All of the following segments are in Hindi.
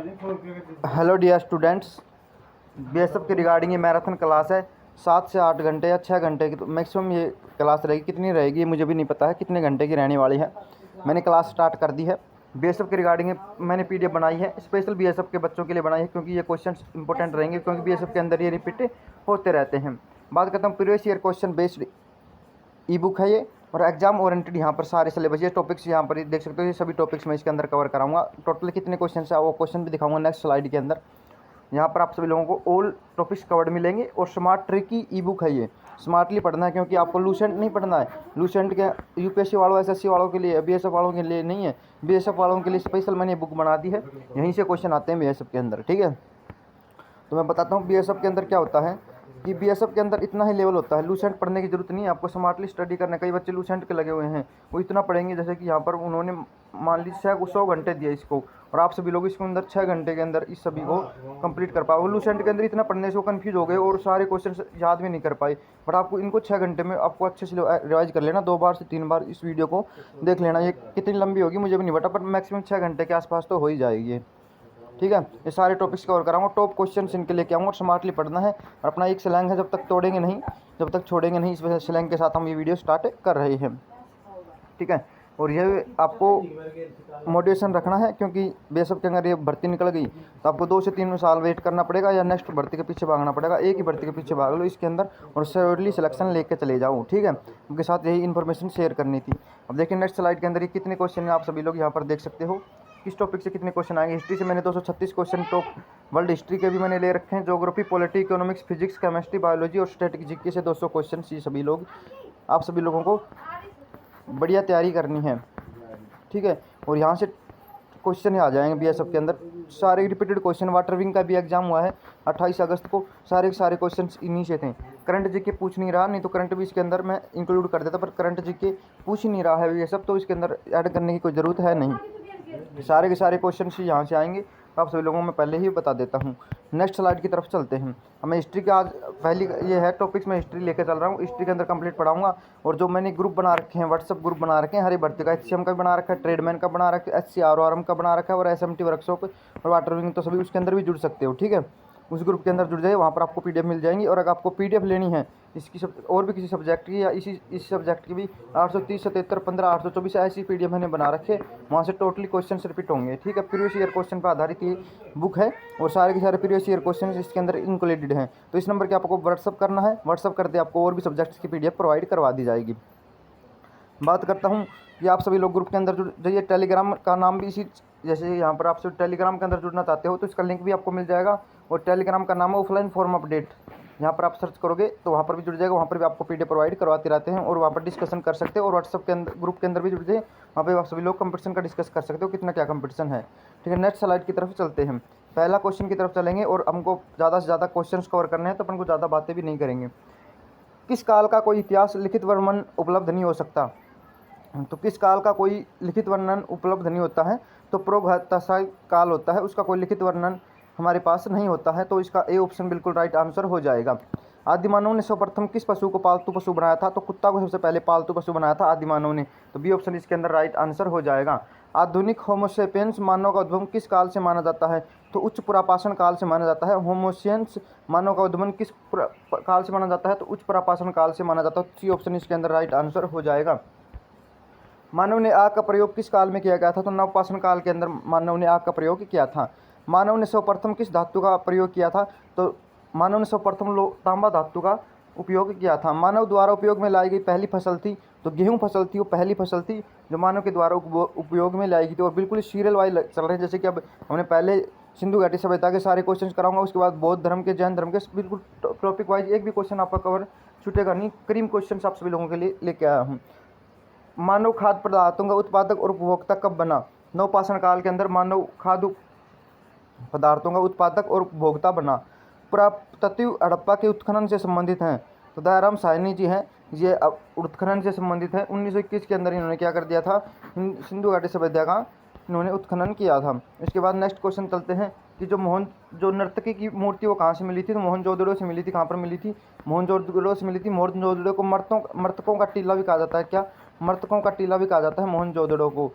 हेलो डियर स्टूडेंट्स, बीएसएफ के रिगार्डिंग ये मैराथन क्लास है। 7 से 8 घंटे या 6 घंटे की तो मैक्सिमम ये क्लास रहेगी। कितनी रहेगी ये मुझे भी नहीं पता है, कितने घंटे की रहने वाली है। मैंने क्लास स्टार्ट कर दी है। बीएसएफ के रिगार्डिंग मैंने पीडीएफ बनाई है, स्पेशल बीएसएफ के बच्चों के लिए बनाई है, क्योंकि ये क्वेश्चंस इंपॉर्टेंट रहेंगे, क्योंकि बीएसएफ के अंदर ये रिपीट होते रहते हैं। बात करता हूँ प्रीवियस ईयर क्वेश्चन बेस्ड ई बुक है ये, और एग्जाम ओरिएंटेड यहाँ पर सारे सिलेबस, ये टॉपिक्स यहाँ पर देख सकते हो, ये सभी टॉपिक्स मैं इसके अंदर कवर कराऊंगा। टोटल कितने क्वेश्चन है वो क्वेश्चन भी दिखाऊंगा नेक्स्ट स्लाइड के अंदर। यहाँ पर आप सभी लोगों को ऑल टॉपिक्स कवर्ड मिलेंगे। और स्मार्ट ट्रिक की ई बुक है ये, स्मार्टली पढ़ना है, क्योंकि आपको लूसेंट नहीं पढ़ना है। लूसेंट के यूपीएससी वालों, एसएससी वालों के लिए, बीएसएफ वालों के लिए नहीं है। बीएसएफ वालों के लिए स्पेशल मैंने बुक बना दी है, यहीं से क्वेश्चन आते हैं बीएसएफ के अंदर। ठीक है, तो मैं बताता हूँ बीएसएफ के अंदर क्या होता है कि बीएसएफ के अंदर इतना ही लेवल होता है, लूसेंट पढ़ने की जरूरत नहीं है आपको, स्मार्टली स्टडी करना। कई बच्चे लूसेंट के लगे हुए हैं, वो इतना पढ़ेंगे जैसे कि यहाँ पर उन्होंने मान लीजिए 100 घंटे दिए इसको, और आप सभी लोग इसके अंदर 6 घंटे के अंदर इस सभी को कंप्लीट कर पाओ। वो लूसेंट के अंदर इतना पढ़ने से वो कन्फ्यूज हो गए और सारे क्वेश्चन याद भी नहीं कर पाए। बट आपको इनको 6 घंटे में आपको अच्छे से रिवाइज कर लेना, 2 बार से 3 बार इस वीडियो को देख लेना। ये कितनी लंबी होगी मुझे भी नहीं पता, पर मैक्सिमम 6 घंटे के आसपास तो हो ही जाएगी। ठीक है, ये सारे टॉपिक्स कवर कराऊंगा, टॉप क्वेश्चन इनके लेके आऊँगा। स्मार्टली पढ़ना है, और अपना एक स्लैंग है, जब तक तोड़ेंगे नहीं, जब तक छोड़ेंगे नहीं, इस वजह से स्लैंग के साथ हम ये वीडियो स्टार्ट कर रहे हैं। ठीक है, और ये आपको मोटिवेशन रखना है, क्योंकि बेशक के अगर ये भर्ती निकल गई तो आपको 2 से 3 साल वेट करना पड़ेगा, या नेक्स्ट भर्ती के पीछे भागना पड़ेगा। एक ही भर्ती के पीछे भाग लो इसके अंदर, और सर्वली सिलेक्शन लेके चले जाओ। ठीक है, उनके साथ यही इन्फॉर्मेशन शेयर करनी थी। अब देखिए नेक्स्ट स्लाइड के अंदर ये कितने क्वेश्चन हैं, आप सभी लोग यहाँ पर देख सकते हो किस टॉपिक से कितने क्वेश्चन आएंगे। हिस्ट्री से मैंने 236 क्वेश्चन टॉप वर्ल्ड हिस्ट्री के भी मैंने ले रखे हैं। Geography, polity, economics, physics, chemistry, biology और स्टैटिक जीके से 200 क्वेश्चन। ये सभी लोग, आप सभी लोगों को बढ़िया तैयारी करनी है। ठीक है, और यहाँ से क्वेश्चन आ जाएंगे बीएसएफ के अंदर सारे रिपीटेड क्वेश्चन। वाटर विंग का भी एग्जाम हुआ है 28 अगस्त को, सारे के सारे क्वेश्चन इन्हीं से थे। करंट जीके पूछ नहीं रहा, नहीं तो करंट भी इसके अंदर मैं इंक्लूड कर देता, पर करंट जीके पूछ ही नहीं रहा है ये सब, तो इसके अंदर ऐड करने की कोई ज़रूरत है नहीं। सारे के सारे क्वेश्चन यहाँ से आएंगे, तो आप सभी लोगों में पहले ही बता देता हूँ। नेक्स्ट स्लाइड की तरफ चलते हैं। हमें हिस्ट्री का आज पहली ये है टॉपिक्स, मैं हिस्ट्री लेकर चल रहा हूँ। हिस्ट्री के अंदर कंप्लीट पढ़ाऊंगा, और जो मैंने ग्रुप बना रखे हैं, व्हाट्सअप ग्रुप बना रखे हैं, हरी भर्ती का, एचसीएम का भी बना रखा है, ट्रेडमैन का बना रखा है, एचसीआरओआरएम का बना रखा है, और एसएमटी वर्कशॉप और वाटर विंग, तो सभी उसके अंदर भी जुड़ सकते हो। ठीक है, उस ग्रुप के अंदर जुड़ जाइए, वहाँ पर आपको पीडीएफ मिल जाएंगी। और अगर आपको पीडीएफ लेनी है इसकी और भी किसी सब्जेक्ट की, या इस सब्जेक्ट की भी 830, 77, 15, 824 ऐसी पीडीएफ मैंने बना रखे, वहाँ से टोटली क्वेश्चन रिपीट होंगे। ठीक है, प्रीवियस ईयर क्वेश्चन पर आधारित ये बुक है, और सारे के सारे प्रीवियस ईयर क्वेश्चन इसके अंदर इंक्लूडेड हैं। तो इस नंबर के आपको व्हाट्सअप करना है, व्हाट्सअप करते आपको और भी सब्जेक्ट्स की पीडीएफ प्रोवाइड करवा दी जाएगी। बात करता हूँ कि आप सभी लोग ग्रुप के अंदर जुड़ जाइए। टेलीग्राम का नाम भी इसी, जैसे यहाँ पर आप सब टेलीग्राम के अंदर जुड़ना चाहते हो तो इसका लिंक भी आपको मिल जाएगा, और टेलीग्राम का नाम है ऑफलाइन फॉर्म अपडेट। यहाँ पर आप सर्च करोगे तो वहाँ पर भी जुड़ जाएगा, वहाँ पर भी आपको पीडीएफ प्रोवाइड करवाते रहते हैं, और वहाँ पर डिस्कशन कर सकते हो। और व्हाट्सअप के अंदर ग्रुप के अंदर भी जुड़ जाइए, वहाँ पर आप सभी लोग कंपटीशन का डिस्कस कर सकते हो, कितना क्या कंपटीशन है। ठीक है, नेक्स्ट स्लाइड की तरफ चलते हैं। पहला क्वेश्चन की तरफ चलेंगे, और हमको ज़्यादा से ज़्यादा क्वेश्चन कवर करने हैं, तो अपन को ज़्यादा बातें भी नहीं करेंगे। किस काल का कोई इतिहास लिखित वर्णन उपलब्ध नहीं हो सकता? तो किस काल का कोई लिखित वर्णन उपलब्ध नहीं होता है? तो प्रागैतिहासिक काल होता है, उसका कोई लिखित वर्णन हमारे पास नहीं होता है, तो इसका ए ऑप्शन बिल्कुल राइट आंसर हो जाएगा। आदिमानव ने सर्वप्रथम किस पशु को पालतू पशु बनाया था? तो कुत्ता को सबसे पहले पालतू पशु बनाया था आदिमानव ने, तो बी ऑप्शन इसके अंदर राइट आंसर हो जाएगा। आधुनिक होमोसेपियंस मानव का उद्गम किस काल से माना जाता है? तो उच्च पुरापाषाण काल से माना जाता है। होमोसेपियंस मानव का उद्गम किस काल से माना जाता है? तो उच्च पुरापाषाण काल से माना जाता है, सी ऑप्शन इसके अंदर राइट आंसर हो जाएगा। मानव ने आग का प्रयोग किस काल में किया गया था? तो नवपाषाण काल के अंदर मानव ने आग का प्रयोग किया था। मानव ने सर्वप्रथम किस धातु का प्रयोग किया था? तो मानव ने सर्वप्रथम तांबा धातु का उपयोग किया था। मानव द्वारा उपयोग में लाई गई पहली फसल थी, तो गेहूं फसल थी, वो पहली फसल थी जो मानव के द्वारा उपयोग में लाई गई थी। और बिल्कुल सीरियल वाइज चल रहे हैं, जैसे कि अब हमने पहले सिंधु घाटी सभ्यता के सारे क्वेश्चन कराऊंगा, उसके बाद बौद्ध धर्म के, जैन धर्म के, बिल्कुल टॉपिक वाइज एक भी क्वेश्चन आपका कवर छूटेगा नहीं। क्रीम क्वेश्चन आप सभी लोगों के लिए लेके आया हूँ। मानव खाद्य पदार्थों का उत्पादक और उपभोक्ता कब बना? नवपाषाण काल के अंदर मानव खाद्य पदार्थों का उत्पादक और उपभोक्ता बना। पुरातत्व हड़प्पा के उत्खनन से संबंधित हैं, तो दयाराम साहनी जी हैं, ये उत्खनन से संबंधित हैं। 1921 के अंदर इन्होंने क्या कर दिया था? सिंधु घाटी सभ्यता का इन्होंने उत्खनन किया था। इसके बाद नेक्स्ट क्वेश्चन चलते हैं कि जो नर्तकी की मूर्ति वो कहाँ से मिली थी? तो मोहनजोदड़ो से मिली थी। कहाँ पर मिली थी? मोहनजोदड़ो से मिली थी। मोहनजोदड़ो को मर्तकों का टीला भी कहा जाता है। क्या? मर्तकों का टीला भी कहा जाता है मोहनजोदड़ो को।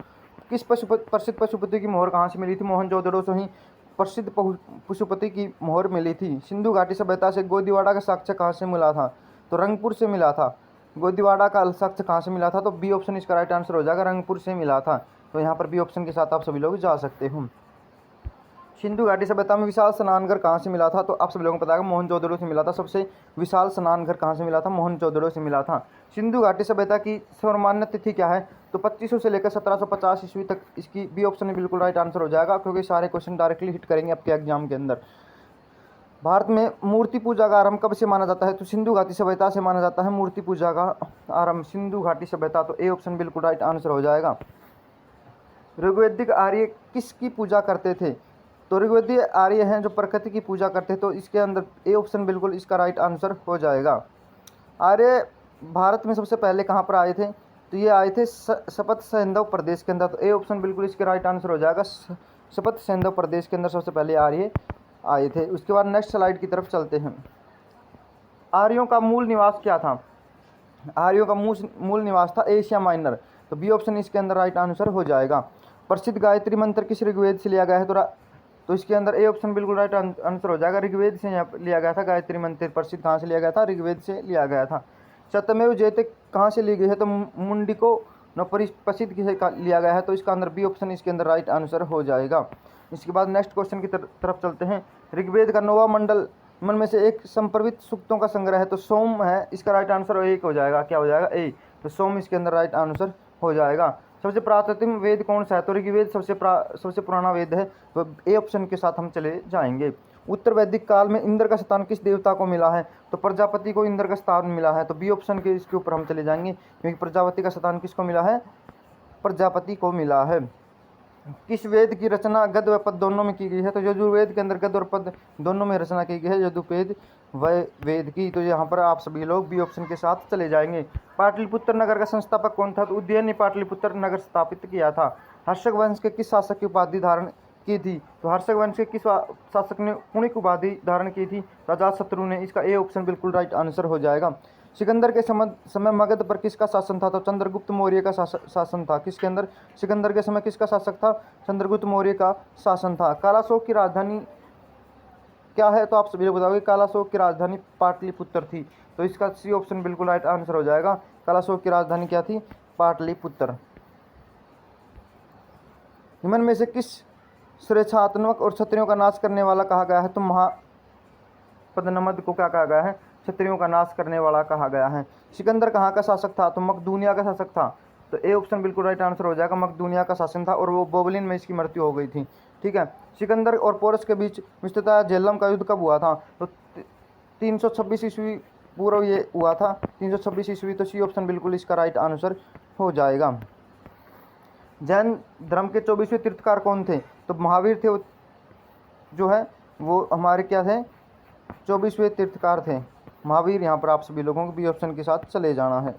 किस प्रसिद्ध पशुपति की मोहर कहाँ से मिली थी? मोहनजोदड़ो से ही प्रसिद्ध पशुपति की मोहर मिली थी। सिंधु घाटी सभ्यता से गोदीवाड़ा का साक्ष्य कहाँ से मिला था? तो रंगपुर से मिला था। गोदीवाड़ा का साक्ष्य कहाँ से मिला था? तो बी ऑप्शन इसका राइट आंसर हो जाएगा, रंगपुर से मिला था। तो यहाँ पर बी ऑप्शन के साथ आप सभी लोग जा सकते हो। सिंधु घाटी सभ्यता में विशाल स्नानघर कहाँ से मिला था? तो आप सभी लोगों को पता है मोहनजोदड़ो से मिला था। सबसे विशाल स्नानघर कहाँ से मिला था? मोहनजोदड़ो से मिला था। सिंधु घाटी सभ्यता की सर्वमान्य तिथि क्या है? तो 2500 से लेकर 1750 ईस्वी तक। इसकी बी ऑप्शन में बिल्कुल राइट आंसर हो जाएगा, क्योंकि सारे क्वेश्चन डायरेक्टली हिट करेंगे आपके एग्जाम के अंदर। भारत में मूर्ति पूजा का आरंभ कब से माना जाता है? तो सिंधु घाटी सभ्यता से माना जाता है मूर्ति पूजा का आरंभ, सिंधु घाटी सभ्यता। तो ए ऑप्शन बिल्कुल राइट आंसर हो जाएगा। ऋग्वैदिक आर्य किसकी पूजा करते थे? तो ऋग्वेदीय आर्य हैं जो प्रकृति की पूजा करते हैं। तो इसके अंदर ए ऑप्शन बिल्कुल इसका राइट आंसर हो जाएगा। आर्य भारत में सबसे पहले कहाँ पर आए थे? तो ये आए थे शपथ सैंधव प्रदेश के अंदर। तो ए ऑप्शन बिल्कुल इसके राइट आंसर हो जाएगा, शपथ सैंधव प्रदेश के अंदर सबसे पहले आर्य आए थे। उसके बाद नेक्स्ट स्लाइड की तरफ चलते हैं। आर्यों का मूल निवास क्या था? आर्यों का मूल निवास था एशिया माइनर। तो बी ऑप्शन इसके अंदर राइट आंसर हो जाएगा। प्रसिद्ध गायत्री मंत्र किस ऋग्वेद से लिया गया है? तो इसके अंदर ए ऑप्शन बिल्कुल राइट आंसर हो जाएगा, ऋग्वेद से यहाँ लिया गया था। गायत्री मंत्र प्रसिद्ध कहाँ से लिया गया था? ऋग्वेद से लिया गया था। सत्यमेव जयते कहाँ से ली गई है? तो मुंडिको न प्रसिद्ध किसे लिया गया है? तो इसका अंदर बी ऑप्शन इसके अंदर राइट आंसर हो जाएगा। इसके बाद नेक्स्ट क्वेश्चन की तरफ चलते हैं। ऋग्वेद का 9वां मंडल मन में से एक संप्रवित सूक्तों का संग्रह है। तो सोम है, इसका राइट आंसर एक हो जाएगा। क्या हो जाएगा? ए। तो सोम इसके अंदर राइट आंसर हो जाएगा। सबसे प्राचीन वेद कौन सा है? तो ऋग्वेद सबसे पुराना वेद है। तो ए ऑप्शन के साथ हम चले जाएंगे। उत्तर वैदिक काल में इंद्र का स्थान किस देवता को मिला है? तो प्रजापति को इंद्र का स्थान मिला है। तो बी ऑप्शन के इसके ऊपर हम चले जाएंगे, क्योंकि प्रजापति का स्थान किसको मिला है? प्रजापति को मिला है। किस वेद की रचना गद्य व पद दोनों में की गई है? तो यजुर्वेद के अंदर गद्य और पद दोनों में रचना की गई है, यजुर्वेद व वेद की। तो यहाँ पर आप सभी लोग बी ऑप्शन के साथ चले जाएंगे। पाटलिपुत्र नगर का संस्थापक कौन था? तो उदयन ने पाटलिपुत्र नगर स्थापित किया था। हर्षक वंश के किस शासक की उपाधि धारण की थी? तो हर्षक वंश के किस शासक ने पुणिक उपाधि धारण की थी? तो अजातशत्रु ने। इसका ए ऑप्शन बिल्कुल राइट आंसर हो जाएगा। सिकंदर के समय मगध पर किसका शासन था? तो चंद्रगुप्त मौर्य का शासन था। किसके अंदर? सिकंदर के समय किसका शासक था? चंद्रगुप्त मौर्य का शासन था। कालाशोक की राजधानी क्या है? तो आप सभी लोग बताओगे। कालाशोक की राजधानी पाटलिपुत्र थी। तो इसका सी ऑप्शन बिल्कुल राइट आंसर हो जाएगा। कालाशोक की राजधानी क्या थी? पाटलिपुत्र। निम्न में से किस स्वेच्छात्मक और क्षत्रियों का नाश करने वाला कहा गया है? तो महापद्मनद को क्या कहा गया है? क्षत्रियों का नाश करने वाला कहा गया है। सिकंदर कहाँ का शासक था? तो मकदूनिया का शासक था। तो ए ऑप्शन बिल्कुल राइट आंसर हो जाएगा, मकदूनिया का शासन था, और वो बोबलिन में इसकी मृत्यु हो गई थी। ठीक है। सिकंदर और पोरस के बीच मित्रता झेलम का युद्ध कब हुआ था? तो 326 ईस्वी पूर्व ये हुआ था, 326 ईस्वी। तो सी ऑप्शन बिल्कुल इसका राइट आंसर हो जाएगा। जैन धर्म के 24वें तीर्थकार कौन थे? तो महावीर थे, जो है वो हमारे क्या थे? 24वें तीर्थकार थे महावीर। यहाँ पर आप सभी लोगों को बी ऑप्शन के साथ चले जाना है।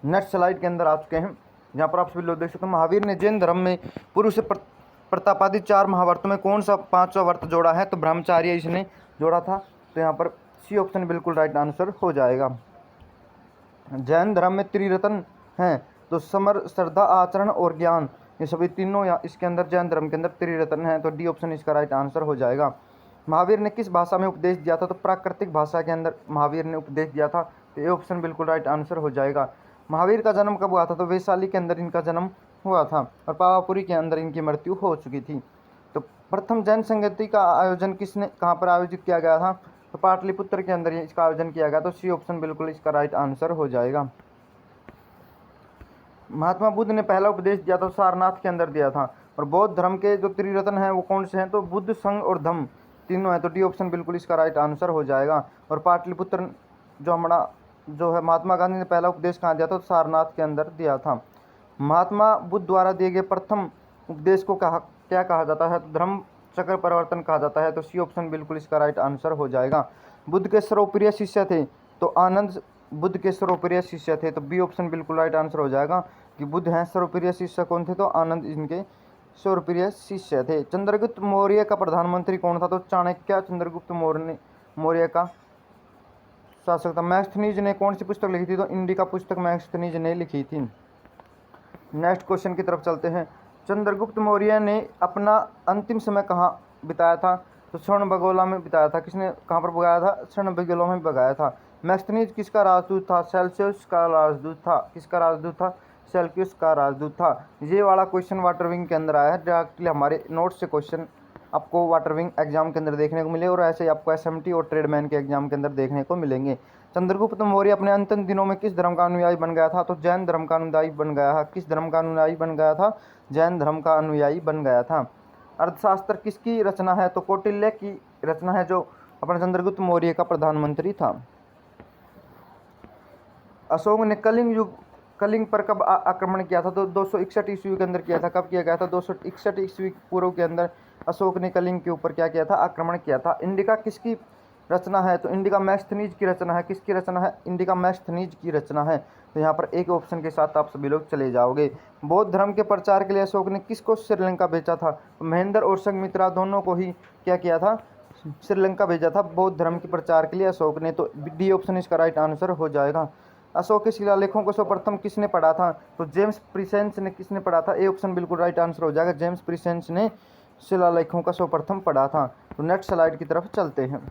नेक्स्ट स्लाइड के अंदर आ चुके हैं, जहाँ पर आप सभी लोग देख सकते हैं महावीर ने जैन धर्म में पूर्व से प्रतापादित 4 महाव्रतों में कौन सा 5वां व्रत जोड़ा है? तो ब्रह्मचार्य इसने जोड़ा था। तो यहाँ पर सी ऑप्शन बिल्कुल राइट आंसर हो जाएगा। जैन धर्म में त्रिरत्न हैं, तो समर, श्रद्धा, आचरण और ज्ञान, ये सभी तीनों इसके अंदर जैन धर्म के अंदर त्रिरत्न हैं। तो डी ऑप्शन इसका राइट आंसर हो जाएगा। महावीर ने किस भाषा में उपदेश दिया था? तो प्राकृतिक भाषा के अंदर महावीर ने उपदेश दिया था। तो ये ऑप्शन बिल्कुल राइट आंसर हो जाएगा। महावीर का जन्म कब हुआ था? तो वैशाली के अंदर इनका जन्म हुआ था, और पावापुरी के अंदर इनकी मृत्यु हो चुकी थी। तो प्रथम जैन संगति का आयोजन किसने, कहाँ पर आयोजित किया गया था? तो पाटलिपुत्र के अंदर इसका आयोजन किया गया। तो सी ऑप्शन बिल्कुल इसका राइट आंसर हो जाएगा। महात्मा बुद्ध ने पहला उपदेश दिया था सारनाथ के अंदर दिया था। और बौद्ध धर्म के जो त्रिरत्न हैं वो कौन से हैं? तो बुद्ध, संघ और धम्म तीनों हैं। तो डी ऑप्शन बिल्कुल इसका राइट आंसर हो जाएगा। और पाटलिपुत्र जो हमारा जो है महात्मा गांधी ने पहला उपदेश कहाँ दिया था? तो सारनाथ के अंदर दिया था। महात्मा बुद्ध द्वारा दिए गए प्रथम उपदेश को क्या कहा जाता है? धर्म चक्र परिवर्तन कहा जाता है। तो सी ऑप्शन बिल्कुल इसका राइट आंसर हो जाएगा। बुद्ध के सर्वप्रिय शिष्य थे, तो आनंद बुद्ध के सर्वप्रिय शिष्य थे। तो बी ऑप्शन बिल्कुल राइट आंसर हो जाएगा कि बुद्ध हैं सर्वप्रिय शिष्य कौन थे? तो आनंद इनके सर्वप्रिय शिष्य थे। चंद्रगुप्त मौर्य का प्रधानमंत्री कौन था? तो चाणक्य चंद्रगुप्त मौर्य का शासक था। मैक्सथनीज ने कौन सी पुस्तक लिखी थी? तो इंडिका पुस्तक मैक्सथनीज ने लिखी थी। नेक्स्ट क्वेश्चन की तरफ चलते हैं। चंद्रगुप्त मौर्य ने अपना अंतिम समय कहाँ बिताया था? तो श्रवणबेगोला में बिताया था। किसने कहाँ पर भगाया था? श्रवणबेगोला में भगाया था। मैक्सथनीज किसका राजदूत था? सेल्सियस का राजदूत था। किसका राजदूत था? सेल्सियस का राजदूत था। ये वाला क्वेश्चन वाटर विंग के अंदर आया है। डायरेक्टली हमारे नोट्स से क्वेश्चन आपको वाटर विंग एग्जाम के अंदर देखने को मिले और ऐसे ही आपको एसएमटी और ट्रेडमैन के एग्जाम के अंदर देखने को मिलेंगे। चंद्रगुप्त मौर्य अपने अंतिम दिनों में किस धर्म का अनुयायी बन गया था? तो जैन धर्म का अनुयायी बन गया था। किस धर्म का अनुयायी बन गया था? जैन धर्म का अनुयायी बन गया था। अर्थशास्त्र किसकी रचना है? तो कौटिल्य की रचना है, जो अपने चंद्रगुप्त मौर्य का प्रधानमंत्री था। अशोक ने कलिंग पर कब आक्रमण किया था? तो 261 ईस्वी के अंदर किया था। कब किया गया था? 261 ईस्वी पूर्व के अंदर अशोक ने कलिंग के ऊपर क्या किया था? आक्रमण किया था। इंडिका किसकी रचना है? तो इंडिका मैक्सथनीज की रचना है। किसकी रचना है? इंडिका मैक्सथनीज की रचना है। तो यहाँ पर एक ऑप्शन के साथ आप सभी लोग चले जाओगे। बौद्ध धर्म के प्रचार के लिए अशोक ने किसको श्रीलंका भेजा था? तो महेंद्र और संघमित्रा दोनों को ही क्या किया था? श्रीलंका भेजा था बौद्ध धर्म के प्रचार के लिए अशोक ने। तो डी ऑप्शन इसका राइट आंसर हो जाएगा। अशोक के शिलालेखों को सर्वप्रथम किसने पढ़ा था? तो जेम्स प्रिसेंस ने। किसने पढ़ा था? ए ऑप्शन बिल्कुल राइट आंसर हो जाएगा। जेम्स प्रिसेंस ने शिलालेखों का सर्वप्रथम पढ़ा था। तो नेक्स्ट स्लाइड की तरफ चलते हैं।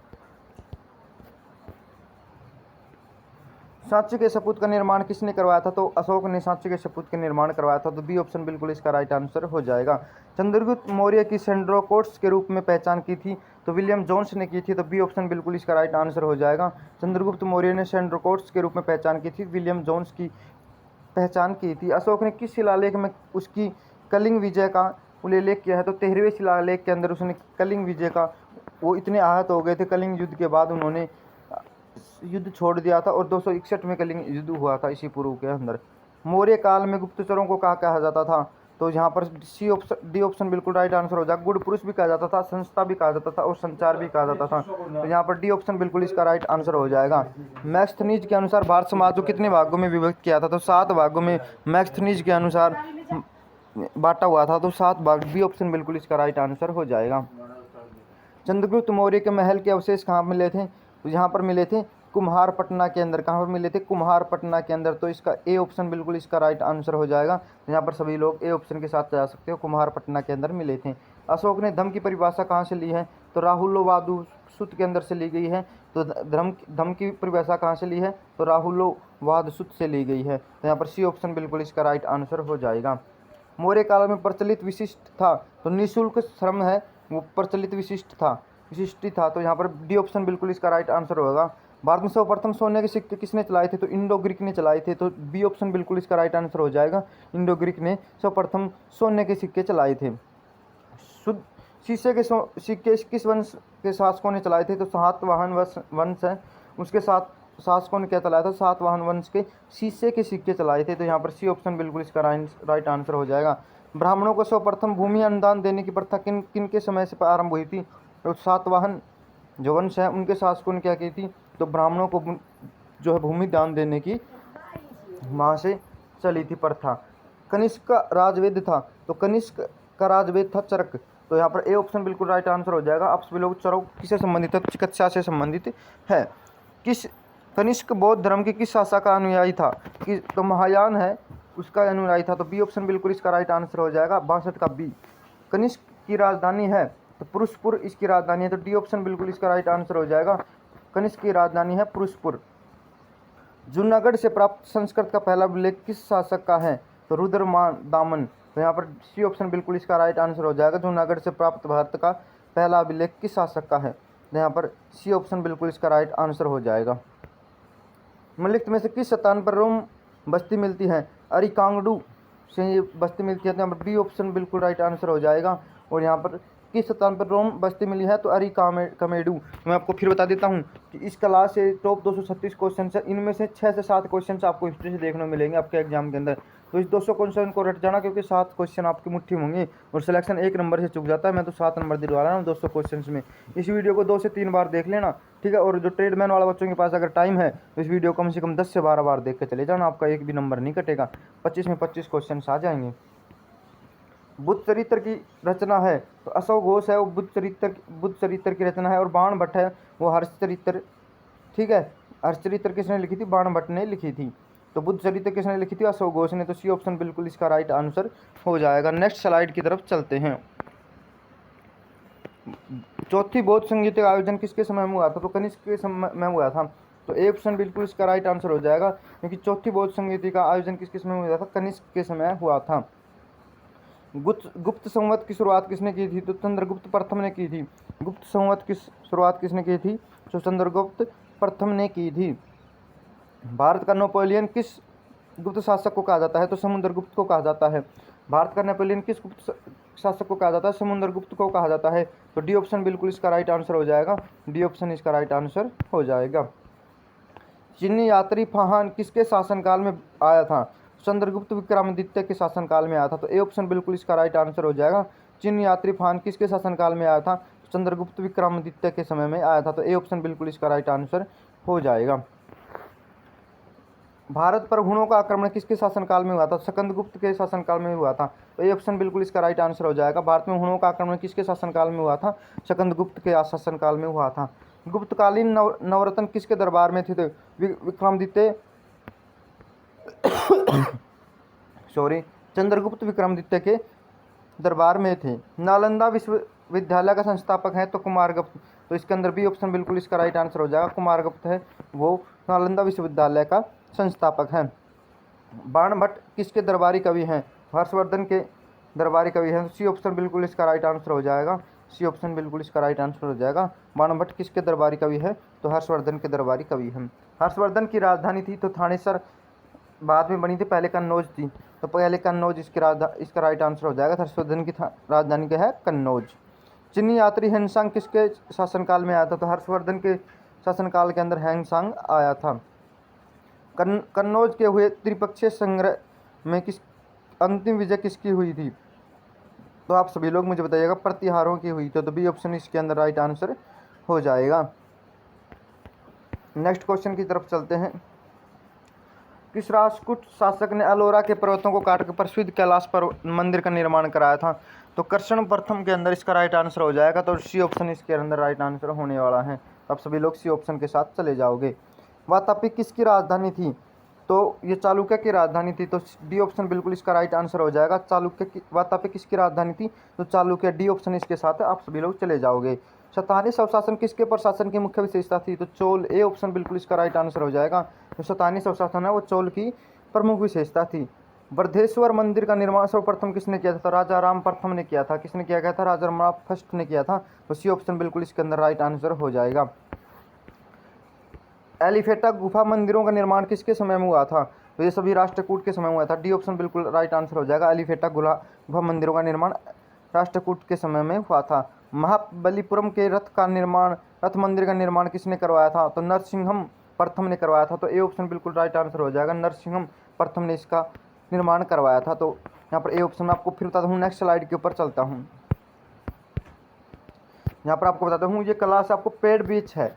सांची के सपूत का निर्माण किसने करवाया था? तो अशोक ने सांची के सपूत का निर्माण करवाया था। तो बी ऑप्शन बिल्कुल इसका राइट आंसर हो जाएगा। चंद्रगुप्त मौर्य की सेंड्रोकोट्स के रूप में पहचान की थी? तो विलियम जोन्स ने की थी। तो बी ऑप्शन बिल्कुल इसका राइट आंसर हो जाएगा। चंद्रगुप्त मौर्य ने सेंड्रोकोट्स के रूप में पहचान की थी, विलियम जोन्स की पहचान की थी। अशोक ने किस शिलालेख में उसकी कलिंग विजय का उल्लेख किया है? तो 13वें शिलालेख के अंदर उसने कलिंग विजय का, वो इतने आहत हो गए थे कलिंग युद्ध के बाद, उन्होंने युद्ध छोड़ दिया था और 261 में कलिंग युद्ध हुआ था इसी पूर्व के अंदर। मौर्य काल में गुप्तचरों को कहा कहा जाता था? तो यहाँ पर सी ऑप्शन डी ऑप्शन बिल्कुल राइट आंसर हो जाएगा। गुड़ पुरुष भी कहा जाता था, संस्था भी कहा जाता था और संचार भी कहा जाता था। तो यहाँ पर डी ऑप्शन बिल्कुल इसका राइट आंसर हो जाएगा। मैक्सथनीज के अनुसार भारत समाज को कितने भागों में विभक्त किया था? तो 7 भागों में मैक्सथनीज के अनुसार बांटा हुआ था। तो 7 भाग, बी ऑप्शन बिल्कुल इसका राइट आंसर हो जाएगा। चंद्रगुप्त मौर्य के महल के अवशेष कहाँ मिले थे? तो यहाँ पर मिले थे कुम्हारपटना के अंदर। कहाँ पर मिले थे? कुम्हारपटना के अंदर। तो इसका ए ऑप्शन बिल्कुल इसका राइट आंसर हो जाएगा। तो यहाँ पर सभी लोग ए ऑप्शन के साथ जा सकते हो, कुम्हारपटना के अंदर मिले थे। अशोक ने धम्म की परिभाषा कहाँ से ली है? तो राहुलोवाद सूत्र के अंदर से ली गई है। तो धम्म की परिभाषा कहाँ से ली है? तो राहुलोवाद सूत्र से ली गई है। तो यहाँ पर सी ऑप्शन बिल्कुल इसका राइट आंसर हो जाएगा। मौर्य काल में प्रचलित विशिष्ट था? तो निःशुल्क श्रम है वो प्रचलित विशिष्ट था। तो यहाँ पर डी ऑप्शन बिल्कुल इसका राइट आंसर होगा। भारत में सर्वप्रथम सोने के सिक्के किसने चलाए थे? तो इंडो ग्रीक ने चलाए थे। तो बी ऑप्शन बिल्कुल इसका राइट आंसर हो जाएगा। इंडो ग्रीक ने सर्वप्रथम सोने के सिक्के चलाए थे। शुद्ध शीशे के सिक्के किस वंश के शासकों ने चलाए थे? तो सातवाहन वंश है, उसके साथ शासकों ने क्या चलाया था? सातवाहन वंश के शीशे के सिक्के चलाए थे। तो यहाँ पर सी ऑप्शन बिल्कुल इसका राइट आंसर हो जाएगा। ब्राह्मणों को सर्वप्रथम भूमि अनुदान देने की प्रथा किन के समय से आरंभ हुई थी? तो सातवाहन जो वंश है उनके शासकों ने क्या की थी? तो ब्राह्मणों को जो है भूमि दान देने की वहाँ से चली थी प्रथा। कनिष्क का राजवेद था? तो कनिष्क का राजवेद था चरक। तो यहाँ पर ए ऑप्शन बिल्कुल राइट आंसर हो जाएगा। आप सभी लोग चरक किससे संबंधित है? चिकित्सा से संबंधित है। कनिष्क बौद्ध धर्म की किस शाखा का अनुयायी था? कि तो महायान है उसका अनुयायी था। तो बी ऑप्शन बिल्कुल इसका राइट आंसर हो जाएगा। 62 का बी। कनिष्क की राजधानी है? तो पुरुषपुर इसकी राजधानी है। तो डी ऑप्शन बिल्कुल इसका राइट आंसर हो जाएगा। कनिष्क की राजधानी है पुरुषपुर। जूनागढ़ से प्राप्त संस्कृत का पहला उल्लेख किस शासक का है? तो रुद्रदामन। तो यहाँ पर सी ऑप्शन बिल्कुल इसका राइट आंसर हो जाएगा। जूनागढ़ से प्राप्त भारत का पहला अभिलेख किस शासक का है? तो यहाँ पर सी ऑप्शन बिल्कुल इसका राइट आंसर हो जाएगा। निम्नलिखित में से किस स्थान पर रोम बस्ती मिलती है? अरिकांगडू से ये बस्ती मिलती है। तो यहाँ पर बी ऑप्शन बिल्कुल राइट आंसर हो जाएगा। और यहाँ पर किस स्थान पर रोम बस्ती मिली है? तो अरिकामेडू। मैं आपको फिर बता देता हूँ कि इस क्लास से टॉप 236 क्वेश्चन है, इनमें से 6 से 7 क्वेश्चन आपको हिस्ट्री से देखने को मिलेंगे आपके एग्जाम के अंदर। तो इस 200 क्वेश्चन को रट जाना, क्योंकि 7 क्वेश्चन आपकी मुट्ठी में होंगे और सिलेक्शन 1 नंबर से चुक जाता है। मैं तो 7 नंबर दिलवा रहा हूँ 200 क्वेश्चन में। इस वीडियो को 2 से 3 बार देख लेना, ठीक है। और जो ट्रेडमैन वाला बच्चों के पास अगर टाइम है तो इस वीडियो कम से कम 10 से 12 बार देख के चले जाना, आपका एक भी नंबर नहीं कटेगा। 25 में 25 क्वेश्चन आ जाएंगे। बुद्ध चरित्र की रचना है? तो अशोक घोष है वो बुद्ध चरित्र की रचना है। और बाण भट्ट है वो हर्षचरित्र, ठीक है। हर्षचरित्र किसने लिखी थी? बाण भट्ट ने लिखी थी। तो बुद्ध चरित्र किसने लिखी थी? अशोक घोष ने। तो सी ऑप्शन बिल्कुल इसका राइट आंसर हो जाएगा। नेक्स्ट स्लाइड की तरफ चलते हैं। चौथी बौद्ध संगीत का आयोजन किसके समय में हुआ था? तो कनिष्क के समय में हुआ था। तो ए ऑप्शन बिल्कुल इसका राइट आंसर हो जाएगा, क्योंकि चौथी बौद्ध संगीत का आयोजन किसके समय में हुआ था? कनिष्क के समय हुआ था। गुप्त संवत की शुरुआत किसने की थी? तो चंद्रगुप्त प्रथम ने की थी। गुप्त संवत की शुरुआत किसने की थी? तो चंद्रगुप्त प्रथम ने की थी। भारत का नेपोलियन किस गुप्त शासक को कहा जाता है? तो समुद्रगुप्त को कहा जाता है। भारत का नेपोलियन किस गुप्त शासक को कहा जाता है? समुद्रगुप्त को कहा जाता है। तो डी ऑप्शन बिल्कुल इसका राइट आंसर हो जाएगा। डी ऑप्शन इसका राइट आंसर हो जाएगा। चीनी यात्री फाहान किसके शासनकाल में आया था? चंद्रगुप्त विक्रमादित्य के शासनकाल में आया था। तो ए ऑप्शन बिल्कुल इसका राइट आंसर हो जाएगा। चीनी यात्री फाहान किसके शासनकाल में आया था? चंद्रगुप्त विक्रमादित्य के समय में आया था। तो ए ऑप्शन बिल्कुल इसका राइट आंसर हो जाएगा। भारत पर हुणों का आक्रमण किसके शासनकाल में हुआ था? स्कंदगुप्त के शासनकाल में हुआ था। तो ये ऑप्शन बिल्कुल इसका राइट आंसर हो जाएगा। भारत में हुणों का आक्रमण किसके शासनकाल में हुआ था? स्कंदगुप्त के शासनकाल में हुआ था। गुप्तकालीन नवरत्न किसके दरबार में थे? तो विक्रमादित्य सॉरी चंद्रगुप्त विक्रमादित्य के दरबार में थे। नालंदा विश्वविद्यालय का संस्थापक है तो कुमारगुप्त। तो इसके अंदर बी ऑप्शन बिल्कुल इसका राइट आंसर हो जाएगा। कुमारगुप्त है वो नालंदा विश्वविद्यालय का संस्थापक है। बाणभट्ट किसके दरबारी कवि हैं? हर्षवर्धन के दरबारी कवि हैं। सी ऑप्शन बिल्कुल इसका राइट आंसर हो जाएगा। सी ऑप्शन बिल्कुल इसका राइट आंसर हो जाएगा। बाणभट्ट किसके दरबारी कवि है? तो हर्षवर्धन के दरबारी कवि हैं। हर्षवर्धन की राजधानी थी तो थानेसर बाद में बनी थी, पहले कन्नौज थी। तो पहले कन्नौज इसका राइट आंसर हो जाएगा। हर्षवर्धन की राजधानी क्या है? कन्नौज। चीनी यात्री हैंगसांग किसके शासनकाल में आया था? तो हर्षवर्धन के शासनकाल के अंदर हैंगसांग आया था। कन्नौज के हुए त्रिपक्षीय संग्रह में किस अंतिम विजय किसकी हुई थी? तो आप सभी लोग मुझे बताइएगा। प्रतिहारों की हुई थी। तो बी ऑप्शन इसके अंदर राइट आंसर हो जाएगा। नेक्स्ट क्वेश्चन की तरफ चलते हैं। किस राष्ट्रकूट शासक ने अलोरा के पर्वतों को काटकर प्रसिद्ध कैलाश पर मंदिर का निर्माण कराया था? तो कृष्ण प्रथम के अंदर इसका राइट आंसर हो जाएगा। तो सी ऑप्शन इसके अंदर राइट आंसर होने वाला है। आप सभी लोग सी ऑप्शन के साथ चले जाओगे। वातापी किसकी राजधानी थी? तो ये चालुक्य की राजधानी थी। तो डी ऑप्शन बिल्कुल इसका राइट आंसर हो जाएगा। वातापी किसकी राजधानी थी? तो चालुक्य। डी ऑप्शन इसके साथ आप सभी लोग चले जाओगे। शतानी स्वशासन किसके प्रशासन की मुख्य विशेषता थी? तो चोल। ए ऑप्शन बिल्कुल इसका राइट आंसर हो जाएगा। जो शतानी स्वशासन है वो चोल की प्रमुख विशेषता थी। बृहदेश्वर मंदिर का निर्माण सर्वप्रथम किसने किया था? तो राजा राम प्रथम ने किया था। किसने किया गया था? राजा राम फर्स्ट ने किया था। तो सी ऑप्शन बिल्कुल इसके अंदर राइट आंसर हो जाएगा। एलिफेटा गुफा मंदिरों का निर्माण किसके समय में हुआ था? तो ये सभी राष्ट्रकूट के समय में हुआ था। डी ऑप्शन बिल्कुल राइट आंसर हो जाएगा। एलिफेटा गुफा मंदिरों का निर्माण राष्ट्रकूट के समय में हुआ था। महाबलीपुरम के रथ मंदिर का निर्माण किसने करवाया था? तो नरसिंहम प्रथम ने करवाया था। तो ए ऑप्शन बिल्कुल राइट आंसर हो जाएगा। नरसिंहम प्रथम ने इसका निर्माण करवाया था। तो यहाँ पर ए ऑप्शन आपको फिर बताता हूँ। नेक्स्ट स्लाइड के ऊपर चलता हूँ। यहाँ पर आपको बताता हूँ, ये क्लास आपको पेड बैच है।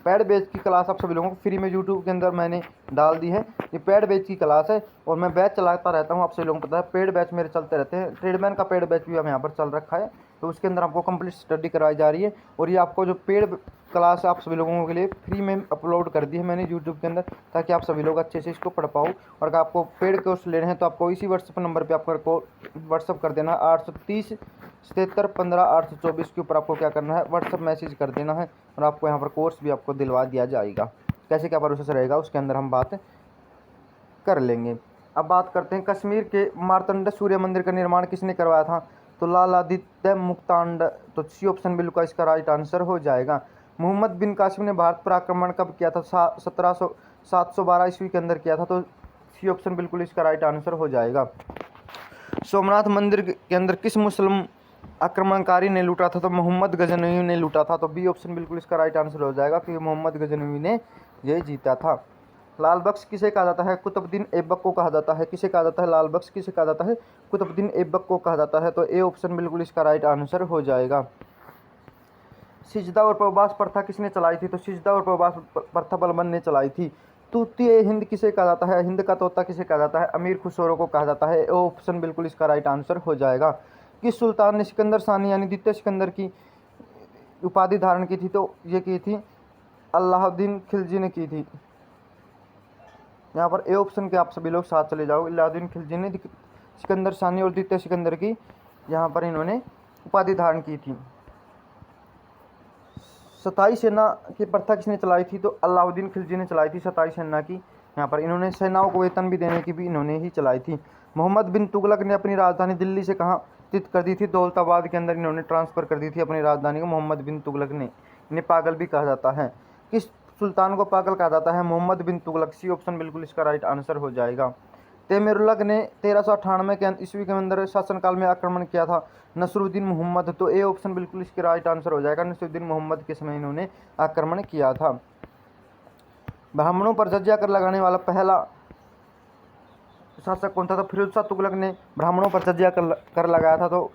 पेड बैच की क्लास आप सभी लोगों को फ्री में यूट्यूब के अंदर मैंने डाल दी है। ये पेड बैच की क्लास है और मैं बैच चलाता रहता हूँ। आप सभी लोगों को पता है पेड बैच मेरे चलते रहते हैं। ट्रेडमैन का पेड बैच भी हम यहाँ पर चल रखा है। तो उसके अंदर आपको कंप्लीट स्टडी कराई जा रही है। और ये आपको जो पेड क्लास आप सभी लोगों के लिए फ्री में अपलोड कर दी है मैंने यूट्यूब के अंदर, ताकि आप सभी लोग अच्छे से इसको पढ़ पाओ। और अगर आपको पेड कोर्स लेने हैं तो आपको इसी व्हाट्सअप नंबर पर आपको व्हाट्सअप कर देना 830 77 15 824 के ऊपर आपको क्या करना है? व्हाट्सअप मैसेज कर देना है और आपको यहाँ पर कोर्स भी आपको दिलवा दिया जाएगा। कैसे क्या प्रोसेस रहेगा उसके अंदर हम बात कर लेंगे। अब बात करते हैं कश्मीर के मार्तंड सूर्य मंदिर का निर्माण किसने करवाया था? तो लालादित्य मुक्तांड। तो सी ऑप्शन बिल्कुल इसका राइट आंसर हो जाएगा। मोहम्मद बिन कासिम ने भारत पर आक्रमण कब किया था? 712 ईस्वी के अंदर किया था। तो सी ऑप्शन बिल्कुल इसका राइट आंसर हो जाएगा। सोमनाथ मंदिर के अंदर किस मुस्लिम आक्रमणकारी ने लूटा था? तो मोहम्मद गजनवी ने लूटा था। तो बी ऑप्शन बिल्कुल इसका राइट आंसर हो जाएगा, क्योंकि मोहम्मद गजनवी ने ये जीता था। लाल बख्श किसे कहा जाता है? कुतुबुद्दीन ऐबक को कहा जाता है। किसे कहा जाता है? लाल बख्श किसे कहा जाता है? कुतुबुद्दीन ऐबक को कहा जाता है। तो ए ऑप्शन बिल्कुल इसका राइट आंसर हो जाएगा। सिजदा और उपवास प्रथा किसने चलाई थी? तो सिजदा और उपवास प्रथा बलबन ने चलाई थी। तूतीय हिंद किसे कहा जाता है? हिंद का तोता किसे कहा जाता है? अमीर खुसरो को कहा जाता है। ऑप्शन बिल्कुल इसका राइट आंसर हो जाएगा। किस सुल्तान ने सिकंदर सानी यानी द्वितीय सिकंदर की उपाधि धारण की थी? तो ये की थी अलाउद्दीन खिलजी ने की थी। यहाँ पर ए ऑप्शन के आप सभी लोग साथ चले जाओ। अलाउद्दीन खिलजी ने सिकंदर सानी और द्वितीय सिकंदर की यहाँ पर इन्होंने उपाधि धारण की थी। सताई सेना की प्रथा किसने चलाई थी? तो अलाउद्दीन खिलजी ने चलाई थी सताई सेना की। यहाँ पर इन्होंने सेनाओं को वेतन भी देने की भी इन्होंने ही चलाई थी। मोहम्मद बिन तुगलक ने अपनी राजधानी दिल्ली से कहाँ स्थित कर दी थी? दौलताबाद के अंदर इन्होंने ट्रांसफ़र कर दी थी अपनी राजधानी को मोहम्मद बिन तुगलक ने। इन्हें पागल भी कहा जाता है। किस सुल्तान को पागल कहा जाता है? मोहम्मद बिन तुगलक। सी ऑप्शन बिल्कुल इसका राइट आंसर हो जाएगा। तैमूरुल्लाह ने 1398 के ईस्वी के अंदर शासनकाल में आक्रमण किया था। नसरुद्दीन मोहम्मद। तो ए ऑप्शन बिल्कुल इसके राइट आंसर हो जाएगा। नसरुद्दीन मोहम्मद के समय इन्होंने आक्रमण किया था। ब्राह्मणों पर जजिया कर लगाने वाला पहला शासक कौन था? तो फिरोज शाह तुगलक ने ब्राह्मणों पर जजिया कर लगाया था। तो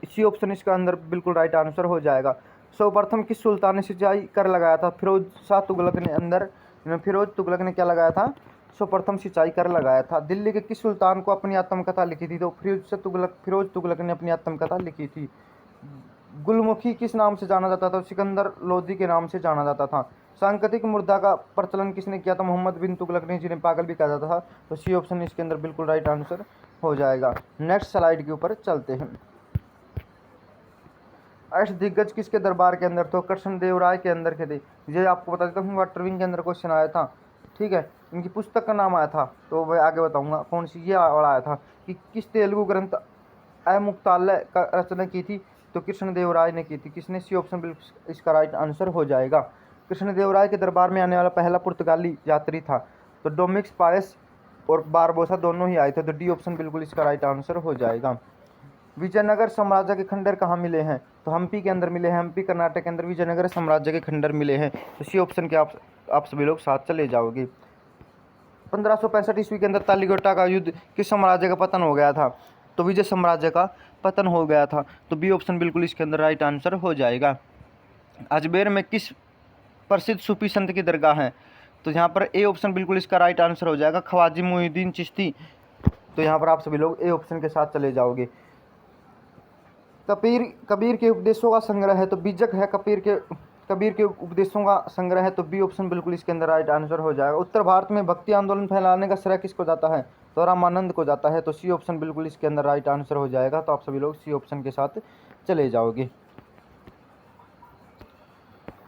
सी ऑप्शन इसका अंदर बिल्कुल राइट आंसर हो जाएगा। सर्वप्रथम किस सुल्तान ने सिंचाई कर लगाया था? फिरोज शाह तुगलक ने फिरोज तुगलक ने क्या लगाया था? सर्वप्रथम सिंचाई कर लगाया था। दिल्ली के किस सुल्तान को अपनी आत्मकथा लिखी थी? तो फिरोज तुगलक ने अपनी आत्मकथा लिखी थी। गुलमुखी किस नाम से जाना जाता था? सिकंदर लोदी के नाम से जाना जाता था। सांकेतिक मुद्रा का प्रचलन किसने किया था? मोहम्मद बिन तुगलक ने, जिन्हें पागल भी कहा जाता था। तो सी ऑप्शन इसके अंदर बिल्कुल राइट आंसर हो जाएगा। नेक्स्ट स्लाइड के ऊपर चलते हैं। अष्टदिग्गज किसके दरबार के अंदर? तो कृष्णदेवराय के अंदर के थे। ये आपको बता देता हूँ, वाटरविंग के अंदर क्वेश्चन आया था। ठीक है, इनकी पुस्तक का नाम आया था, तो मैं आगे बताऊंगा कौन सी। ये वाला आया था कि किस तेलुगु ग्रंथ अमुक्तालय का रचना की थी? तो कृष्णदेवराय ने की थी। किसने? सी ऑप्शन बिल्कुल इसका राइट आंसर हो जाएगा। कृष्णदेवराय के दरबार में आने वाला पहला पुर्तगाली यात्री था। तो डोमिनिक्स पायस और बारबोसा दोनों ही आए थे। तो डी ऑप्शन बिल्कुल इसका राइट आंसर हो जाएगा। विजयनगर साम्राज्य के खंडर कहाँ मिले हैं? तो हम्पी के अंदर मिले हैं। हम्पी कर्नाटक के अंदर विजयनगर साम्राज्य के खंडर मिले हैं। तो सी ऑप्शन के आप सभी लोग साथ चले जाओगे। 1565 ईस्वी के अंदर तालीगोटा का युद्ध किस साम्राज्य का पतन हो गया था? तो विजय साम्राज्य का पतन हो गया था। तो बी ऑप्शन बिल्कुल इसके अंदर राइट आंसर हो जाएगा। अजमेर में किस प्रसिद्ध सूफी संत की दरगाह है? तो यहाँ पर ए ऑप्शन बिल्कुल इसका राइट आंसर हो जाएगा। ख्वाजा मोइनुद्दीन चिश्ती। तो यहाँ पर आप सभी लोग ए ऑप्शन के साथ चले जाओगे। कबीर के उपदेशों का संग्रह है, तो बीजक है। कबीर के उपदेशों का संग्रह है। तो बी ऑप्शन बिल्कुल इसके अंदर राइट आंसर हो जाएगा। उत्तर भारत में भक्ति आंदोलन फैलाने का श्रेय किसको जाता है? तो रामानंद को जाता है। तो सी ऑप्शन बिल्कुल इसके अंदर राइट आंसर हो जाएगा। तो आप सभी लोग सी ऑप्शन के साथ चले जाओगे।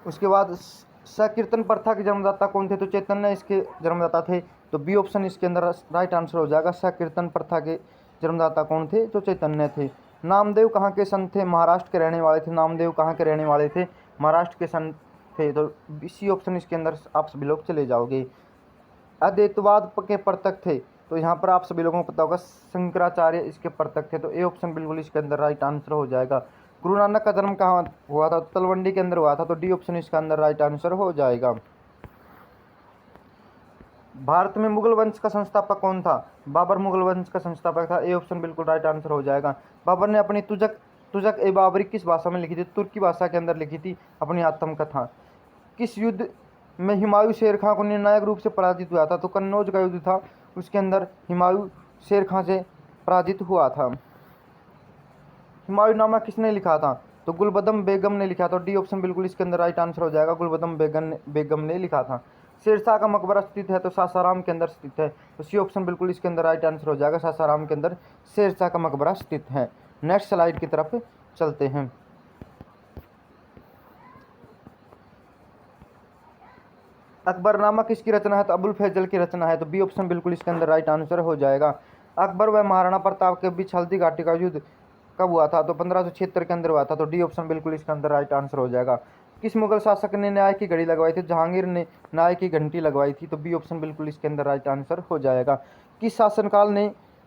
उसके बाद संकीर्तन प्रथा के जन्मदाता कौन थे? तो चैतन्य इसके जन्मदाता थे। तो बी ऑप्शन इसके अंदर राइट आंसर हो जाएगा। संकीर्तन प्रथा के जन्मदाता कौन थे? तो चैतन्य थे। नामदेव कहाँ के संत थे? महाराष्ट्र के रहने वाले थे। नामदेव कहाँ के रहने वाले थे? महाराष्ट्र के संत थे। तो सी ऑप्शन इसके अंदर आप सभी लोग चले जाओगे। अद्वैतवाद के प्रवर्तक थे। तो यहाँ पर आप सभी लोगों को पता होगा शंकराचार्य इसके प्रवर्तक थे। तो ए ऑप्शन बिल्कुल इसके अंदर राइट आंसर हो जाएगा। गुरु नानक का जन्म कहाँ हुआ था? तलवंडी के अंदर हुआ था। तो डी ऑप्शन इसका अंदर राइट आंसर हो जाएगा। भारत में मुगल वंश का संस्थापक कौन था? बाबर मुगल वंश का संस्थापक था। ए ऑप्शन बिल्कुल राइट आंसर हो जाएगा। बाबर ने अपनी तुजक ए बाबरी किस भाषा में लिखी थी? तुर्की भाषा के अंदर लिखी थी अपनी आत्मकथा। किस युद्ध में हुमायूं शेर खां को निर्णायक रूप से पराजित हुआ था? तो कन्नौज का युद्ध था, उसके अंदर हुमायूं शेर खां से पराजित हुआ था। हुमायूंनामा किसने लिखा था? तो गुलबदम बेगम ने लिखा था। डी ऑप्शन बिल्कुल इसके अंदर राइट आंसर हो जाएगा। गुलबदम बेगम ने लिखा था। शेरशाह का मकबरा स्थित है, तो सासाराम के अंदर स्थित है। तो सी ऑप्शन बिल्कुल इसके अंदर राइट आंसर हो जाएगा। सासाराम के अंदर शेरशाह का मकबरा स्थित है। नेक्स्ट स्लाइड की तरफ चलते हैं। अकबरनामा किसकी रचना है? तो अबुल फैजल की रचना है। तो बी ऑप्शन बिल्कुल इसके अंदर राइट आंसर हो जाएगा। अकबर व महाराणा प्रताप के बीच हल्दी घाटी का युद्ध कब हुआ था? तो 1576 के अंदर हुआ था। तो डी ऑप्शन बिल्कुल इसके अंदर राइट आंसर हो जाएगा। किस मुगल शासक ने न्याय की घड़ी लगवाई थी? जहांगीर ने न्याय की घंटी लगवाई थी। तो बी ऑप्शन बिल्कुल इसके अंदर राइट आंसर हो जाएगा। किस शासनकाल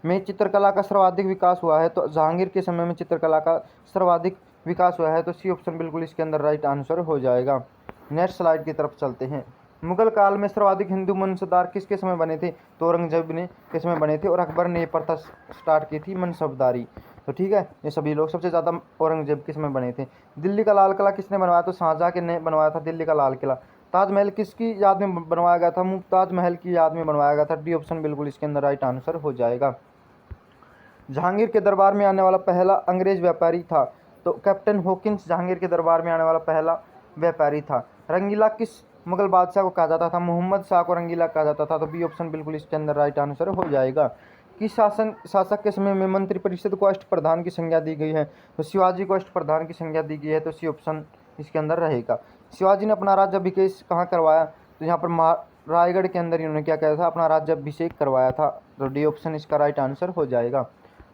में चित्रकला का सर्वाधिक विकास हुआ है? तो जहांगीर के समय में चित्रकला का सर्वाधिक विकास हुआ है। तो सी ऑप्शन बिल्कुल इसके अंदर राइट आंसर हो जाएगा। नेक्स्ट स्लाइड की तरफ चलते हैं। मुगल काल में सर्वाधिक हिंदू मनसबदार किसके समय बने थे? तो औरंगजेब ने के समय बने थे, और अकबर ने ये प्रथा स्टार्ट की थी मनसबदारी। तो ठीक है, ये सभी लोग सबसे ज़्यादा औरंगजेब के समय बने थे। दिल्ली का लाल किला किसने बनवाया? तो शाहजहाँ के ने बनवाया था दिल्ली का लाल किला। ताजमहल किसकी याद में बनवाया गया था? मुमताज महल की याद में बनवाया गया था। डी ऑप्शन बिल्कुल इसके अंदर राइट आंसर हो जाएगा। जहांगीर के दरबार में आने वाला पहला अंग्रेज व्यापारी था? तो कैप्टन हॉकिंस जहांगीर के दरबार में आने वाला पहला व्यापारी था। रंगीला किस मुगल बादशाह को कहा जाता था, मोहम्मद शाह को रंगीला कहा जाता था। तो बी ऑप्शन बिल्कुल इसके अंदर राइट आंसर हो जाएगा। किस शासक के समय में मंत्रिपरिषद को अष्टप्रधान की संज्ञा दी गई है? तो शिवाजी को अष्टप्रधान की संज्ञा दी गई है। तो सी ऑप्शन इसके अंदर रहेगा। शिवाजी ने अपना राज्याभिषेक कहाँ करवाया? तो यहाँ पर रायगढ़ के अंदर इन्होंने क्या किया था? अपना राज्याभिषेक करवाया था। तो डी ऑप्शन इसका राइट आंसर हो जाएगा।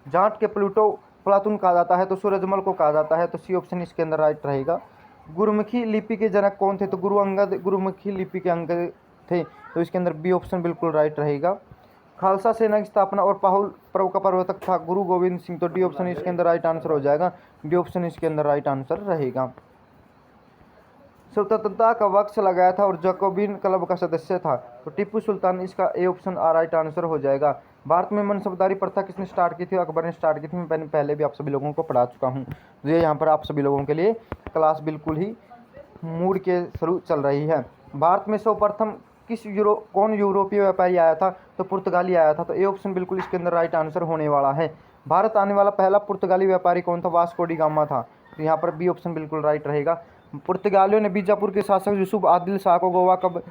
जाट के प्लातून कहा जाता है तो सूरजमल को कहा जाता है। तो सी ऑप्शन इसके अंदर राइट रहेगा। गुरुमुखी लिपि के जनक कौन थे? तो गुरु अंगद गुरुमुखी लिपि के अंगद थे। तो इसके अंदर बी ऑप्शन बिल्कुल राइट रहेगा। खालसा सेना की स्थापना और पाहुल पर्व का प्रवर्तक था गुरु गोविंद सिंह। तो डी ऑप्शन इसके अंदर राइट आंसर हो जाएगा। डी ऑप्शन इसके अंदर राइट आंसर रहेगा। स्वतंत्रता का वक्ष लगाया था और जैकोबिन क्लब का सदस्य था। तो टीपू सुल्तान, इसका ए ऑप्शन राइट आंसर हो जाएगा। भारत में मनसबदारी प्रथा किसने स्टार्ट की थी? अकबर ने स्टार्ट की थी। मैं पहले भी आप सभी लोगों को पढ़ा चुका हूँ। तो ये यहाँ पर आप सभी लोगों के लिए क्लास बिल्कुल ही मूड के थ्रू चल रही है। भारत में सर्वप्रथम कौन यूरोपीय व्यापारी आया था? तो पुर्तगाली आया था। तो ए ऑप्शन बिल्कुल इसके अंदर राइट आंसर होने वाला है। भारत आने वाला पहला पुर्तगाली व्यापारी कौन था? वास्को डी गामा था। तो यहाँ पर बी ऑप्शन बिल्कुल राइट रहेगा। पुर्तगालियों ने बीजापुर के शासक यूसुफ आदिल शाह को गोवा कब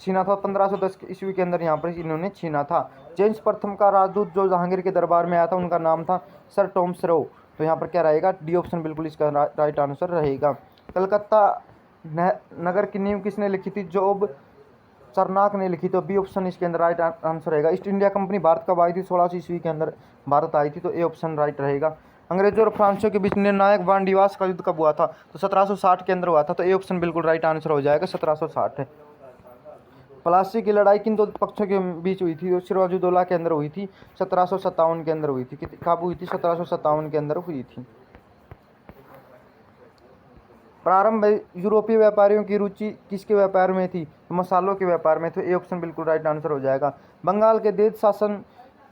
छीना था? 1510 ईस्वी के अंदर यहाँ पर इन्होंने छीना था। जेम्स प्रथम का राजदूत जो जहांगीर के दरबार में आया था, उनका नाम था सर टॉमस रो। तो यहाँ पर क्या रहेगा? डी ऑप्शन बिल्कुल इसका राइट आंसर रहेगा। कलकत्ता नगर की नींव किसने लिखी थी? जॉब चरनाक ने लिखी। तो बी ऑप्शन इसके अंदर राइट आंसर रहेगा। ईस्ट इंडिया कंपनी भारत कब आई थी? 1600 ईस्वी के अंदर भारत आई थी। तो ए ऑप्शन राइट रहेगा। अंग्रेजों और फ्रांसियों के बीच निर्णायक वानडिवास का युद्ध कब हुआ था? तो 1760 के अंदर हुआ था। तो ए ऑप्शन बिल्कुल राइट आंसर हो जाएगा। 1760 है। प्लासी की लड़ाई किन दो पक्षों के बीच हुई थी? सिराजुद्दौला के अंदर हुई थी। 1757 के अंदर हुई थी। कब हुई थी? 1757 के अंदर हुई थी। प्रारंभ में यूरोपीय व्यापारियों की रुचि किसके व्यापार में थी? तो मसालों के व्यापार में। तो ए ऑप्शन बिल्कुल राइट आंसर हो जाएगा। बंगाल के देश शासन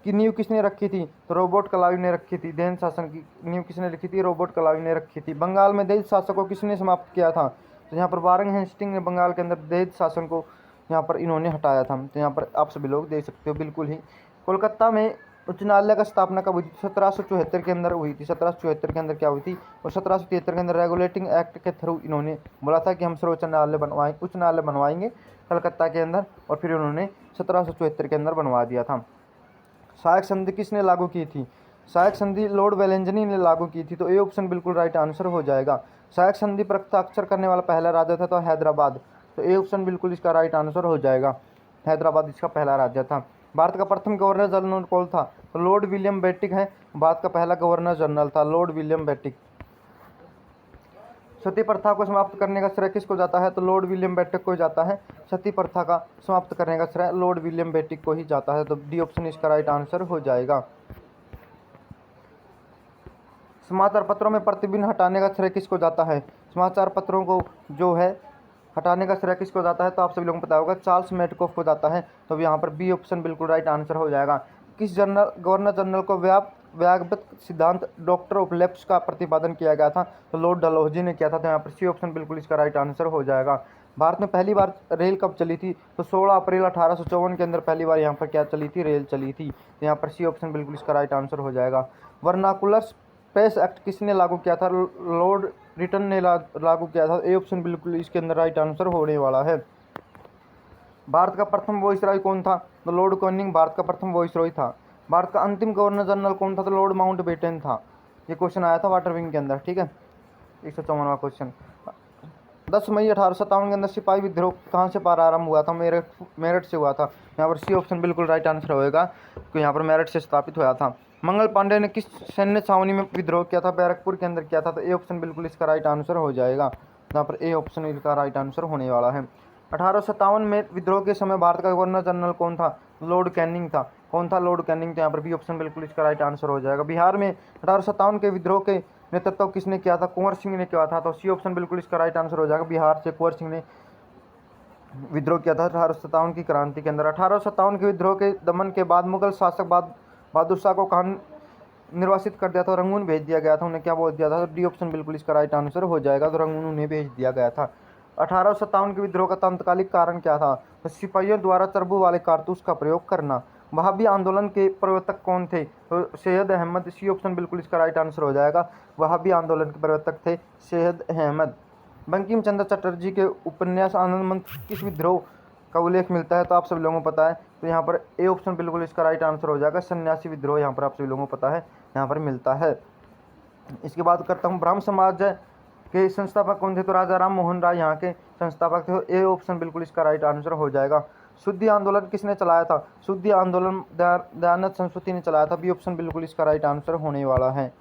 की नींव किसने रखी थी? तो रॉबर्ट क्लाइव ने रखी थी। देश शासन की नींव किसने रखी थी? रॉबर्ट क्लाइव ने रखी थी। बंगाल में देश शासन को किसने समाप्त किया था? तो यहाँ पर वारंग हेस्टिंग ने बंगाल के अंदर देश शासन को यहाँ पर इन्होंने हटाया था। तो यहाँ पर आप सभी लोग देख सकते हो बिल्कुल ही। कोलकाता में उच्च न्यायालय का स्थापना कब हुई थी? 1774 के अंदर हुई थी। 1774 के अंदर क्या हुई थी? और 1773 के अंदर रेगुलेटिंग एक्ट के थ्रू इन्होंने बोला था कि हम सर्वोच्च न्यायालय उच्च न्यायालय बनवाएंगे कलकत्ता के अंदर, और फिर उन्होंने 1774 के अंदर बनवा दिया था। सहायक संधि किसने लागू की थी? सहायक संधि लॉर्ड वेलेंजनी ने लागू की थी। तो ए ऑप्शन बिल्कुल राइट आंसर हो जाएगा। सहायक संधि पर हस्ताक्षर करने वाला पहला राज्य था तो हैदराबाद। तो ए ऑप्शन बिल्कुल इसका राइट आंसर हो जाएगा। हैदराबाद इसका पहला राज्य था। भारत का प्रथम गवर्नर जनरल कौन था? तो लॉर्ड विलियम बेटिक है। भारत का पहला गवर्नर जनरल था लॉर्ड विलियम बेटिक। सती प्रथा को समाप्त करने का श्रेय किसको जाता है? तो लॉर्ड विलियम बेटिक को जाता है। सती प्रथा का समाप्त करने का श्रेय लॉर्ड विलियम बेटिक को ही जाता है। तो डी ऑप्शन इसका राइट आंसर हो जाएगा। समाचार पत्रों में प्रतिबिंब हटाने का श्रेय किसको जाता है? समाचार पत्रों को जो है हटाने का श्रेय किसको जाता है? तो आप सभी लोगों को पता होगा, चार्ल्स मेडकॉफ को जाता है। तो यहाँ पर बी ऑप्शन बिल्कुल राइट आंसर हो जाएगा। किस गवर्नर जनरल को व्यापक सिद्धांत डॉक्टर ऑफ लेप्स का प्रतिपादन किया गया था? तो लॉर्ड डलहौजी ने किया था। तो यहाँ पर सी ऑप्शन बिल्कुल इसका राइट आंसर हो जाएगा। भारत में पहली बार रेल कब चली थी? तो 16 अप्रैल 1854 के अंदर पहली बार यहाँ पर क्या चली थी? रेल चली थी। तो यहाँ पर सी ऑप्शन बिल्कुल इसका राइट आंसर हो जाएगा। वर्नाकुलर स्पेस एक्ट किसने लागू किया था? लॉर्ड रिटन ने लागू किया था। ए ऑप्शन बिल्कुल इसके अंदर राइट आंसर होने वाला है। भारत का प्रथम वाइसरॉय कौन था? तो लॉर्ड कॉनिंग भारत का प्रथम वाइसरॉय था। भारत का अंतिम गवर्नर जनरल कौन था? तो लॉर्ड माउंटबेटन था। ये क्वेश्चन आया था वाटर विंग के अंदर, ठीक है। 154वां क्वेश्चन। 10 मई 1857 के अंदर सिपाही विद्रोह कहाँ से प्रारंभ हुआ था? मेरठ से हुआ था। यहाँ पर सी ऑप्शन बिल्कुल राइट आंसर होएगा, क्योंकि यहाँ पर मेरठ से स्थापित हुआ था। मंगल पांडे ने किस सैन्य छावनी में विद्रोह किया था? बैरकपुर के अंदर किया था। तो ए ऑप्शन बिल्कुल इसका राइट आंसर हो जाएगा। यहाँ पर ए ऑप्शन इसका राइट आंसर होने वाला है। 1857 में विद्रोह के समय भारत का गवर्नर जनरल कौन था? लॉर्ड कैनिंग था। कौन था? Lord Canning. तो यहाँ पर बी ऑप्शन बिल्कुल इसका राइट आंसर हो जाएगा। बिहार में 1857 के विद्रोह के नेतृत्व किसने किया था? कुंवर सिंह ने किया था। तो सी ऑप्शन बिल्कुल इसका राइट आंसर हो जाएगा। बिहार से कुंवर सिंह ने विद्रोह किया था 1857 की क्रांति के अंदर। 1857 के विद्रोह के दमन के बाद मुगल शासक बहादुर शाह को कहाँ निर्वासित कर दिया था? रंगून भेज दिया गया था। उन्हें क्या बोल दिया था? तो डी ऑप्शन बिल्कुल इसका राइट आंसर हो जाएगा। तो रंगून उन्हें भेज दिया गया था। 1857 के विद्रोह का तात्कालिक कारण क्या था? तो सिपाहियों द्वारा चरबू वाले कारतूस का प्रयोग करना। वहाबी आंदोलन के प्रवर्तक कौन थे? तो सैयद अहमद। सी ऑप्शन बिल्कुल इसका राइट आंसर हो जाएगा। वहाबी आंदोलन के प्रवर्तक थे सैयद अहमद। बंकिम चंद्र चटर्जी के उपन्यास आनंद मंथ किस विद्रोह का उल्लेख मिलता है? तो आप सभी लोगों को पता है, तो यहाँ पर ए ऑप्शन बिल्कुल इसका राइट आंसर हो जाएगा, सन्यासी विद्रोह यहाँ पर आप सभी लोगों को पता है यहाँ पर मिलता है। इसके बाद करता हूँ, ब्राह्म समाज के संस्थापक कौन थे? तो राजा राम मोहन राय यहाँ के संस्थापक थे। ए ऑप्शन बिल्कुल इसका राइट आंसर हो जाएगा। शुद्धि आंदोलन किसने चलाया था? शुद्धि आंदोलन दयानंद सरस्वती ने चलाया था। बी ऑप्शन बिल्कुल इसका राइट आंसर होने वाला है।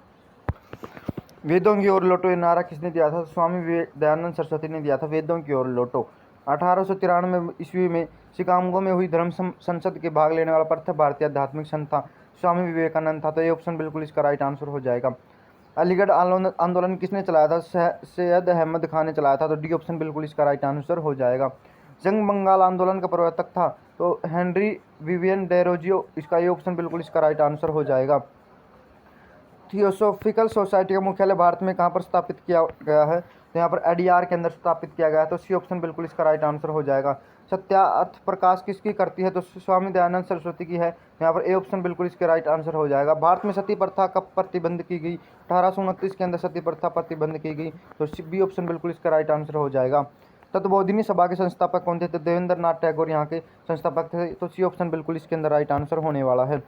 वेदों की ओर लौटो ये नारा किसने दिया था? स्वामी दयानंद सरस्वती ने दिया था, वेदों की ओर लौटो। 1893 ईस्वी में शिकागो में हुई धर्म संसद के भाग लेने वाला प्रथम भारतीय आध्यात्मिक संत था, स्वामी विवेकानंद था। तो ये ऑप्शन बिल्कुल इसका राइट आंसर हो जाएगा। अलीगढ़ आंदोलन किसने चलाया था? सैयद अहमद खान ने चलाया था। तो डी ऑप्शन बिल्कुल इसका राइट आंसर हो जाएगा। जंग बंगाल आंदोलन का प्रवर्तक था तो हेनरी विवियन डेरोजियो, इसका ये ऑप्शन बिल्कुल इसका राइट आंसर हो जाएगा। थियोसॉफिकल सोसाइटी का मुख्यालय भारत में कहाँ पर स्थापित किया गया है? तो यहाँ पर एडीआर के अंदर स्थापित किया गया है। तो सी ऑप्शन बिल्कुल इसका राइट आंसर हो जाएगा। सत्या अर्थ प्रकाश किसकी करती है? तो स्वामी दयानंद सरस्वती की है। यहाँ पर ए ऑप्शन बिल्कुल इसके राइट आंसर हो जाएगा। भारत में सती प्रथा कब प्रतिबंध की गई? 1829 के अंदर सती प्रथा प्रतिबंध की गई। तो बी ऑप्शन बिल्कुल इसका राइट आंसर हो जाएगा। तत्वबोधिनी सभा के संस्थापक कौन थे? तो देवेंद्र नाथ टैगोर यहाँ के संस्थापक थे। तो सी ऑप्शन बिल्कुल इसके अंदर राइट आंसर होने वाला है।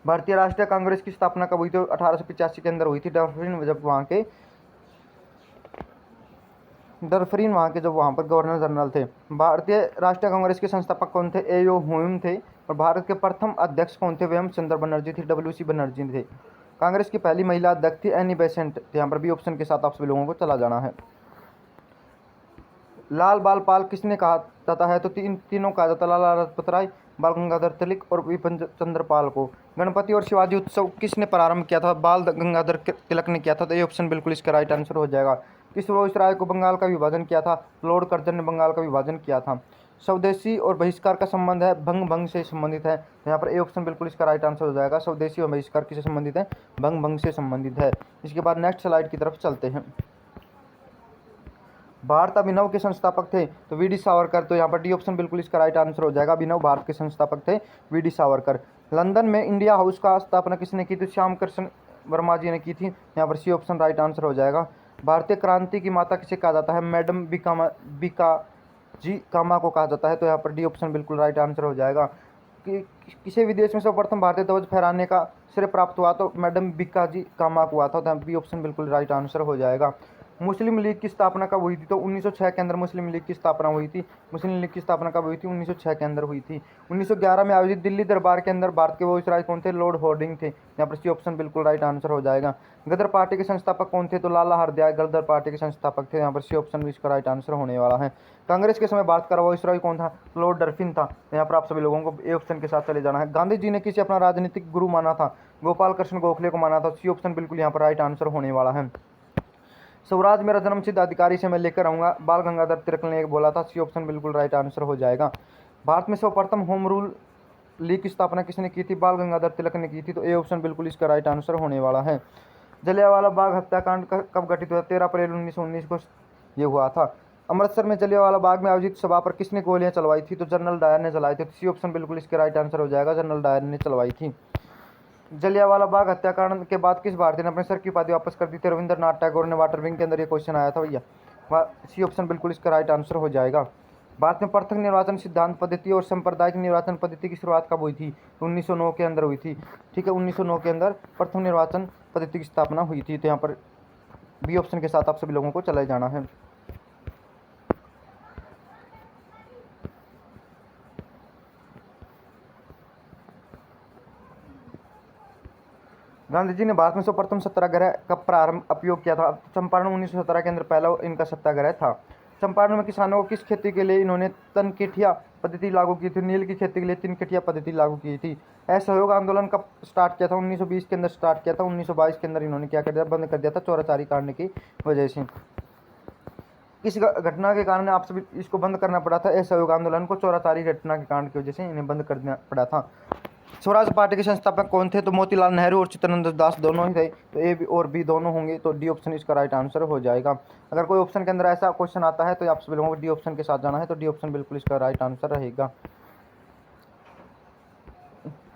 भारतीय राष्ट्रीय कांग्रेस की स्थापना कब हुई थी? 1885 के अंदर हुई थी। डफरिन जब वहाँ पर गवर्नर जनरल थे। भारतीय राष्ट्रीय कांग्रेस के संस्थापक कौन थे? ए.ओ. ह्यूम थे। और भारत के प्रथम अध्यक्ष कौन थे? वेम चंद्र बनर्जी थे। डब्ल्यू.सी. बनर्जी थे। कांग्रेस की पहली महिला अध्यक्ष थी एनी बेसेंट। यहाँ पर भी ऑप्शन के साथ आप सभी लोगों को चला जाना है। लाल बाल पाल किसने कहा जाता है? तो तीनों कहा जाता है, लाला लाजपत राय, बाल गंगाधर तिलक और विपिन चंद्र पाल को। गणपति और शिवाजी उत्सव किसने प्रारंभ किया था? बाल गंगाधर तिलक ने किया था। तो ये ऑप्शन बिल्कुल इसका राइट आंसर हो जाएगा। किस वायसराय को बंगाल का विभाजन किया था? लॉर्ड कर्जन ने बंगाल का विभाजन किया था। स्वदेशी और बहिष्कार का संबंध है, भंग से संबंधित है। यहाँ पर ए ऑप्शन बिल्कुल इसका राइट आंसर हो जाएगा। स्वदेशी और बहिष्कार किससे संबंधित है? भंग से संबंधित है। इसके बाद नेक्स्ट स्लाइड की तरफ चलते हैं। भारत अभिनव के संस्थापक थे तो वी डी सावरकर। तो यहाँ पर डी ऑप्शन बिल्कुल इसका राइट आंसर हो जाएगा। अभिनव भारत के संस्थापक थे वी डी सावरकर। लंदन में इंडिया हाउस का स्थापना किसने की थी? श्याम कृष्ण वर्मा जी ने की थी। यहाँ पर सी ऑप्शन राइट आंसर हो जाएगा। भारतीय क्रांति की माता किसे कहा जाता है? मैडम बीका जी कामा को कहा जाता है। तो यहाँ पर डी ऑप्शन बिल्कुल राइट आंसर हो जाएगा। कि किसी विदेश में सर्वप्रथम भारतीय ध्वज फहराने का श्रेय प्राप्त हुआ तो मैडम बीका जी कामा को हुआ था। तो बी ऑप्शन बिल्कुल राइट आंसर हो जाएगा। मुस्लिम लीग की स्थापना कब हुई थी? तो 1906 के अंदर मुस्लिम लीग की स्थापना हुई थी। मुस्लिम लीग की स्थापना कब हुई थी? 1906 के अंदर हुई थी। 1911 में आयोजित दिल्ली दरबार के अंदर भारत के वायसराय कौन थे? लॉर्ड हॉर्डिंग थे। यहाँ पर सी ऑप्शन बिल्कुल राइट आंसर हो जाएगा। गदर पार्टी के संस्थापक कौन थे? तो लाला हरदयाल गदर पार्टी के संस्थापक थे। यहाँ पर सी ऑप्शन भी इसका राइट आंसर होने वाला है। कांग्रेस के समय भारत का वायसराय कौन था? लॉर्ड डरफिन था। यहाँ पर आप सभी लोगों को ए ऑप्शन के साथ चले जाना है। गांधी जी ने किसे अपना राजनीतिक गुरु माना था? गोपाल कृष्ण गोखले को माना था। सी ऑप्शन बिल्कुल यहाँ पर राइट आंसर होने वाला है। स्वराज मेरा जन्मसिद्ध अधिकारी से मैं लेकर आऊँगा, बाल गंगाधर तिलक ने बोला था। सी ऑप्शन बिल्कुल राइट आंसर हो जाएगा। भारत में सर्वप्रथम होम रूल लीग की स्थापना किसने की थी? बाल गंगाधर तिलक ने की थी। तो ए ऑप्शन बिल्कुल इसका राइट आंसर होने वाला है। जलियांवाला बाग हत्याकांड कब घटित हुआ? 13 अप्रैल 1919 को ये हुआ था। अमृतसर में जलियांवाला बाग में आयोजित सभा पर किसने गोलियां चलवाई थी? तो जनरल डायर ने चलाई थी। सी ऑप्शन बिल्कुल इसके राइट आंसर हो जाएगा। जनरल डायर ने चलवाई थी। जलियांवाला बाग हत्याकांड के बाद किस भारतीय ने अपने सर की उपाधि वापस कर दी थी? रविंद्रनाथ टैगोर ने। वाटर विंग के अंदर ये क्वेश्चन आया था भैया। सी ऑप्शन बिल्कुल इसका राइट आंसर हो जाएगा। भारत में पृथक निर्वाचन सिद्धांत पद्धति और सांप्रदायिक निर्वाचन पद्धति की शुरुआत कब हुई थी? तो 1909 के अंदर हुई थी। ठीक है, 1909 के अंदर प्रथम निर्वाचन पद्धति की स्थापना हुई थी। तो यहाँ पर बी ऑप्शन के साथ आप सभी लोगों को चले जाना है। गांधी जी ने भारत में सर्वप्रथम सत्याग्रह का प्रारंभ उपयोग किया था? चंपारण 1917 के अंदर पहला इनका सत्याग्रह था। चंपारण में किसानों को किस खेती के लिए इन्होंने तनकेठिया पद्धति लागू की थी? नील की खेती के लिए तिनकेठिया पद्धति लागू की थी। असहयोग आंदोलन कब स्टार्ट किया था? 1920 के अंदर स्टार्ट किया था। 1922 के अंदर इन्होंने क्या कर दिया? बंद कर दिया था चौराचारी कांड की वजह से। किस घटना के कारण आप सभी इसको बंद करना पड़ा था? असहयोग आंदोलन को चौराचारी घटना के कांड की वजह से इन्हें बंद करना पड़ा था। स्वराज पार्टी के संस्थापक कौन थे? तो मोतीलाल नेहरू और चित्तरंजन दास दोनों ही थे। तो ए और बी दोनों होंगे। तो डी ऑप्शन इसका राइट आंसर हो जाएगा। अगर कोई ऑप्शन के अंदर ऐसा क्वेश्चन आता है तो आप सभी लोगों को डी ऑप्शन के साथ जाना है। तो डी ऑप्शन बिल्कुल इसका राइट आंसर रहेगा।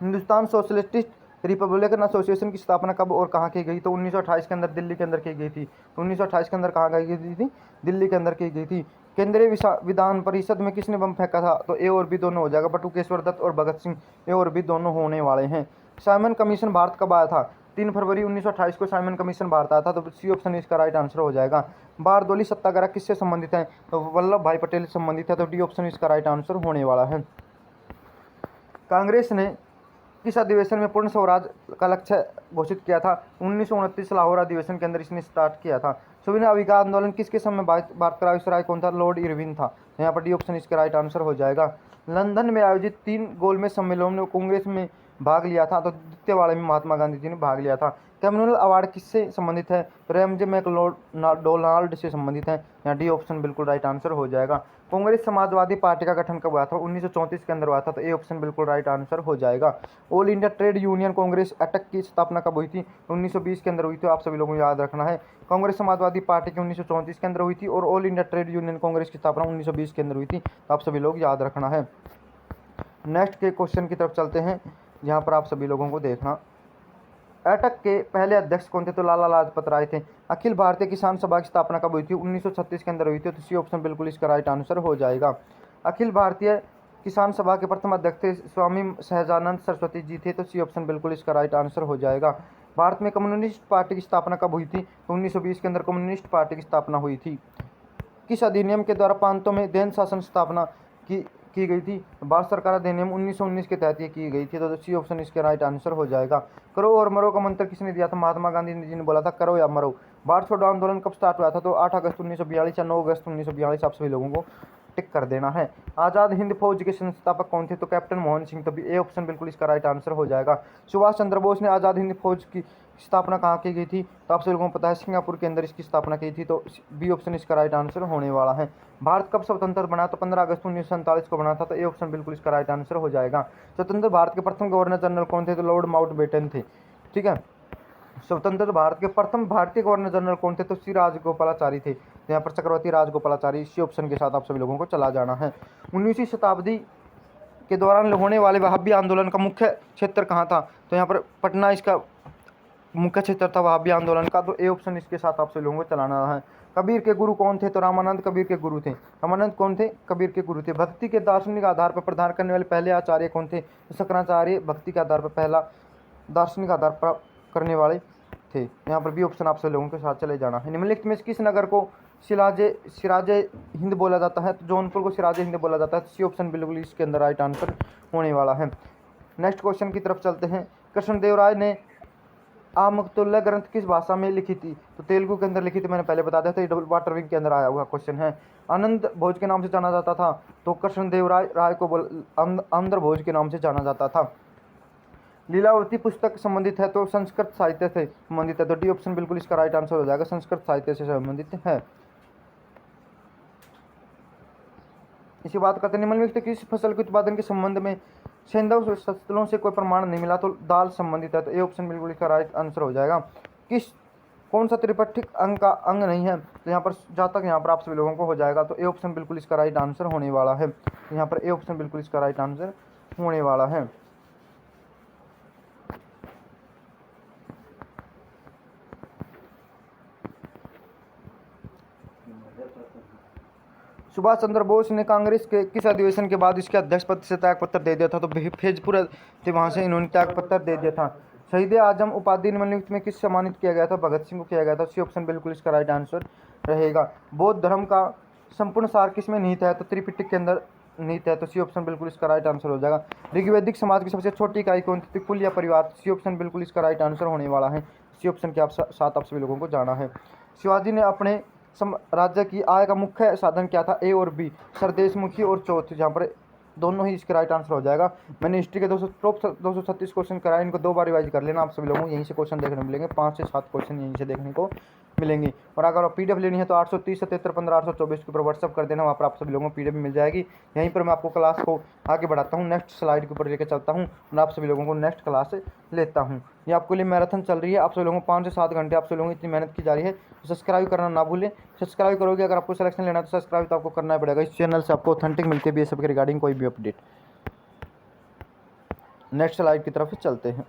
हिंदुस्तान सोशलिस्ट रिपब्लिकन एसोसिएशन की स्थापना कब और कहाँ की गई? तो 1928 के अंदर दिल्ली के अंदर की गई थी। तो 1928 के अंदर कहाँ की गई थी? दिल्ली के अंदर की गई थी। केंद्रीय विधान परिषद में किसने बम फेंका था? तो ए और बी दोनों हो जाएगा, बटुकेश्वर दत्त और भगत सिंह, ए और बी दोनों होने वाले हैं। साइमन कमीशन भारत कब आया था? 3 फरवरी 1928 को साइमन कमीशन भारत आया था। तो सी ऑप्शन इसका राइट आंसर हो जाएगा। बारदोली सत्याग्रह किससे संबंधित है? तो वल्लभ भाई पटेल से संबंधित है। तो डी ऑप्शन इसका राइट आंसर होने वाला है। कांग्रेस ने किस अधिवेशन में पूर्ण स्वराज का लक्ष्य घोषित किया था? 1929 लाहौर अधिवेशन के अंदर इसने स्टार्ट किया था। सविनय अवज्ञा आंदोलन किसके समय भारत का वायसराय कौन था? लॉर्ड इरविन था। यहाँ पर डी ऑप्शन इसका राइट आंसर हो जाएगा। लंदन में आयोजित 3 गोलमेज सम्मेलन में कांग्रेस में भाग लिया था। तो द्वितीय वाले में महात्मा गांधी जी ने भाग लिया था। कम्युनल अवार्ड किससे संबंधित है? रैमजे मैकडोनाल्ड से संबंधित है। यहाँ डी ऑप्शन बिल्कुल राइट आंसर हो जाएगा। कांग्रेस समाजवादी पार्टी का गठन कब हुआ था? 1934 के अंदर हुआ था। तो ए ऑप्शन बिल्कुल राइट आंसर हो जाएगा। All India trade union Congress अटक की स्थापना कब हुई थी? 1920 के अंदर हुई थी। आप सभी लोगों को याद रखना है। कांग्रेस समाजवादी पार्टी की 1934 के अंदर हुई थी और all India trade union Congress की स्थापना 1920 के अंदर हुई थी। तो आप सभी लोग याद रखना है। नेक्स्ट के क्वेश्चन की तरफ चलते हैं, जहाँ पर आप सभी लोगों को देखना। अटक के पहले अध्यक्ष कौन थे? तो लाला लाजपत राय थे। अखिल भारतीय किसान सभा की स्थापना कब हुई थी? 1936 के अंदर हुई थी। तो सी ऑप्शन बिल्कुल इसका राइट आंसर हो जाएगा। अखिल भारतीय किसान सभा के प्रथम अध्यक्ष थे स्वामी सहजानंद सरस्वती जी थे। तो सी ऑप्शन बिल्कुल इसका राइट आंसर हो जाएगा। भारत में कम्युनिस्ट पार्टी की स्थापना कब हुई थी? तो 1920 के अंदर कम्युनिस्ट पार्टी की स्थापना हुई थी। किस अधिनियम के द्वारा प्रांतों में देन शासन स्थापना की गई थी? भारत सरकार अधिनियम 1919 के तहत ये की गई थी। तो सी ऑप्शन इसके राइट आंसर हो जाएगा। करो और मरो का मंत्र किसने दिया था? महात्मा गांधी जी ने बोला था करो या मरो। भारत छोड़ो आंदोलन कब स्टार्ट हुआ था? तो 8 अगस्त 1942 या 9 अगस्त 1942। आप सभी लोगों को टिक कर देना है। आज़ाद हिंद फौज के संस्थापक कौन थे? तो कैप्टन मोहन सिंह। तो ए ऑप्शन बिल्कुल इसका राइट आंसर हो जाएगा। सुभाष चंद्र बोस ने आज़ाद हिंद फौज की स्थापना कहाँ की गई थी? तो आप सभी लोगों को पता है सिंगापुर के अंदर इसकी स्थापना की थी। तो बी ऑप्शन इसका राइट आंसर होने वाला है। भारत कब स्वतंत्र बना? तो 15 अगस्त 1947 को बना था। तो ए ऑप्शन बिल्कुल इसका राइट आंसर हो जाएगा। स्वतंत्र भारत के प्रथम गवर्नर जनरल कौन थे? तो लॉर्ड माउंटबेटन थे। ठीक है। स्वतंत्र भारत के प्रथम भारतीय गवर्नर जनरल कौन थे? तो श्री राजगोपालाचारी थे। तो यहाँ पर चक्रवर्ती राजगोपालाचारी इसी ऑप्शन के साथ आप सभी लोगों को चला जाना है। 19वीं शताब्दी के दौरान होने वाले वहाबी आंदोलन का मुख्य क्षेत्र कहाँ था? तो यहाँ पर पटना इसका मुख्य क्षेत्र था वहाबी आंदोलन का। तो ए ऑप्शन इसके साथ आप सभी लोगों को चलाना है। कबीर के गुरु कौन थे? तो रामानंद कबीर के गुरु थे। रामानंद कौन थे? कबीर के गुरु थे। भक्ति के दार्शनिक आधार पर प्रदान करने वाले पहले आचार्य कौन थे? तो शंकराचार्य भक्ति के आधार पर पहला दार्शनिक आधार पर करने वाले थे। यहाँ पर बी ऑप्शन आप सभी लोगों के साथ चले जाना है। निम्नलिखित में किस नगर को सिराजे हिंद बोला जाता है? तो जौनपुर को सिराजे हिंद बोला जाता है। सी ऑप्शन बिल्कुल इसके अंदर राइट आंसर होने वाला है। नेक्स्ट क्वेश्चन की तरफ चलते हैं। कृष्णदेव राय ने आमुक्तुल्लाह ग्रंथ किस भाषा में लिखी थी? तो तेलुगु के अंदर लिखी थी। मैंने पहले बता दिया था। ये डबल वाटर विंग के अंदर आया हुआ क्वेश्चन है। आनंद भोज के नाम से जाना जाता था। तो कृष्णदेव राय को आंध्र भोज के नाम से जाना जाता था। लीलावती पुस्तक संबंधित है? तो संस्कृत साहित्य से संबंधित है। तो डी ऑप्शन बिल्कुल इसका राइट आंसर हो जाएगा। संस्कृत साहित्य से संबंधित है। इसी बात करते हैं निम्नलिखित किस फसल के उत्पादन के संबंध में सैंधव फसलों से कोई प्रमाण नहीं मिला? तो दाल संबंधित है। तो ए ऑप्शन बिल्कुल इसका राइट आंसर हो जाएगा। कौन सा त्रिपट्टिक अंग का अंग नहीं है? तो यहाँ पर जातक यहाँ पर आप सभी लोगों को हो जाएगा। तो ए ऑप्शन बिल्कुल इसका राइट आंसर होने वाला है। तो यहाँ पर ए ऑप्शन बिल्कुल इसका राइट आंसर होने वाला है। सुभाष चंद्र बोस ने कांग्रेस के किस अधिवेशन के बाद इसके अध्यक्ष पद से त्याग पत्र दे दिया था? तो फैजपुर थे, वहाँ से इन्होंने त्याग पत्र दे दिया था। शहीद आजम उपाधि निम्नलिखित में किस सम्मानित किया गया था? भगत सिंह को किया गया था। सी ऑप्शन बिल्कुल इसका राइट आंसर रहेगा। बौद्ध धर्म का संपूर्ण सार किस में निहित है? तो त्रिपिटक के अंदर निहित है। तो सी ऑप्शन बिल्कुल इसका राइट आंसर हो जाएगा। ऋग्वैदिक समाज की सबसे छोटी इकाई कौन थी? कुल या परिवार? सी ऑप्शन बिल्कुल इसका राइट आंसर होने वाला है। सी ऑप्शन के साथ आप सभी लोगों को जाना है। शिवाजी ने अपने राज्य की आय का मुख्य साधन क्या था? ए और बी, सरदेशमुखी और चौथ। जहाँ पर दोनों ही इसका राइट आंसर हो जाएगा। मैंने हिस्ट्री के 236 क्वेश्चन कराए, इनको 2 बार रिवाइज कर लेना। आप सभी लोगों को यहीं से क्वेश्चन देखने मिलेंगे। 5 से 7 क्वेश्चन यहीं से देखने को मिलेंगे। और अगर आप पीडीएफ लेनी है तो 830 77 15 824 के ऊपर व्हाट्सअप कर देना। वहाँ पर आप सभी लोगों को पीडीएफ मिल जाएगी। यहीं पर मैं आपको क्लास को आगे बढ़ाता हूँ, नेक्स्ट स्लाइड के ऊपर लेकर चलता हूँ और आप सभी लोगों को नेक्स्ट क्लास लेता हूँ। ये आपके लिए मैराथन चल रही है। आप सभी लोगों को 5 से 7 घंटे आप सभी लोगों की इतनी मेहनत की जा रही है। सब्सक्राइब करना ना भूलें। सब्सक्राइब करोगे, अगर आपको सिलेक्शन लेना है तो सब्सक्राइब तो आपको करना ही पड़ेगा। इस चैनल से आपको ऑथेंटिक मिलती है बीएसएफ के रिगार्डिंग कोई भी अपडेट। नेक्स्ट स्लाइड की तरफ चलते हैं।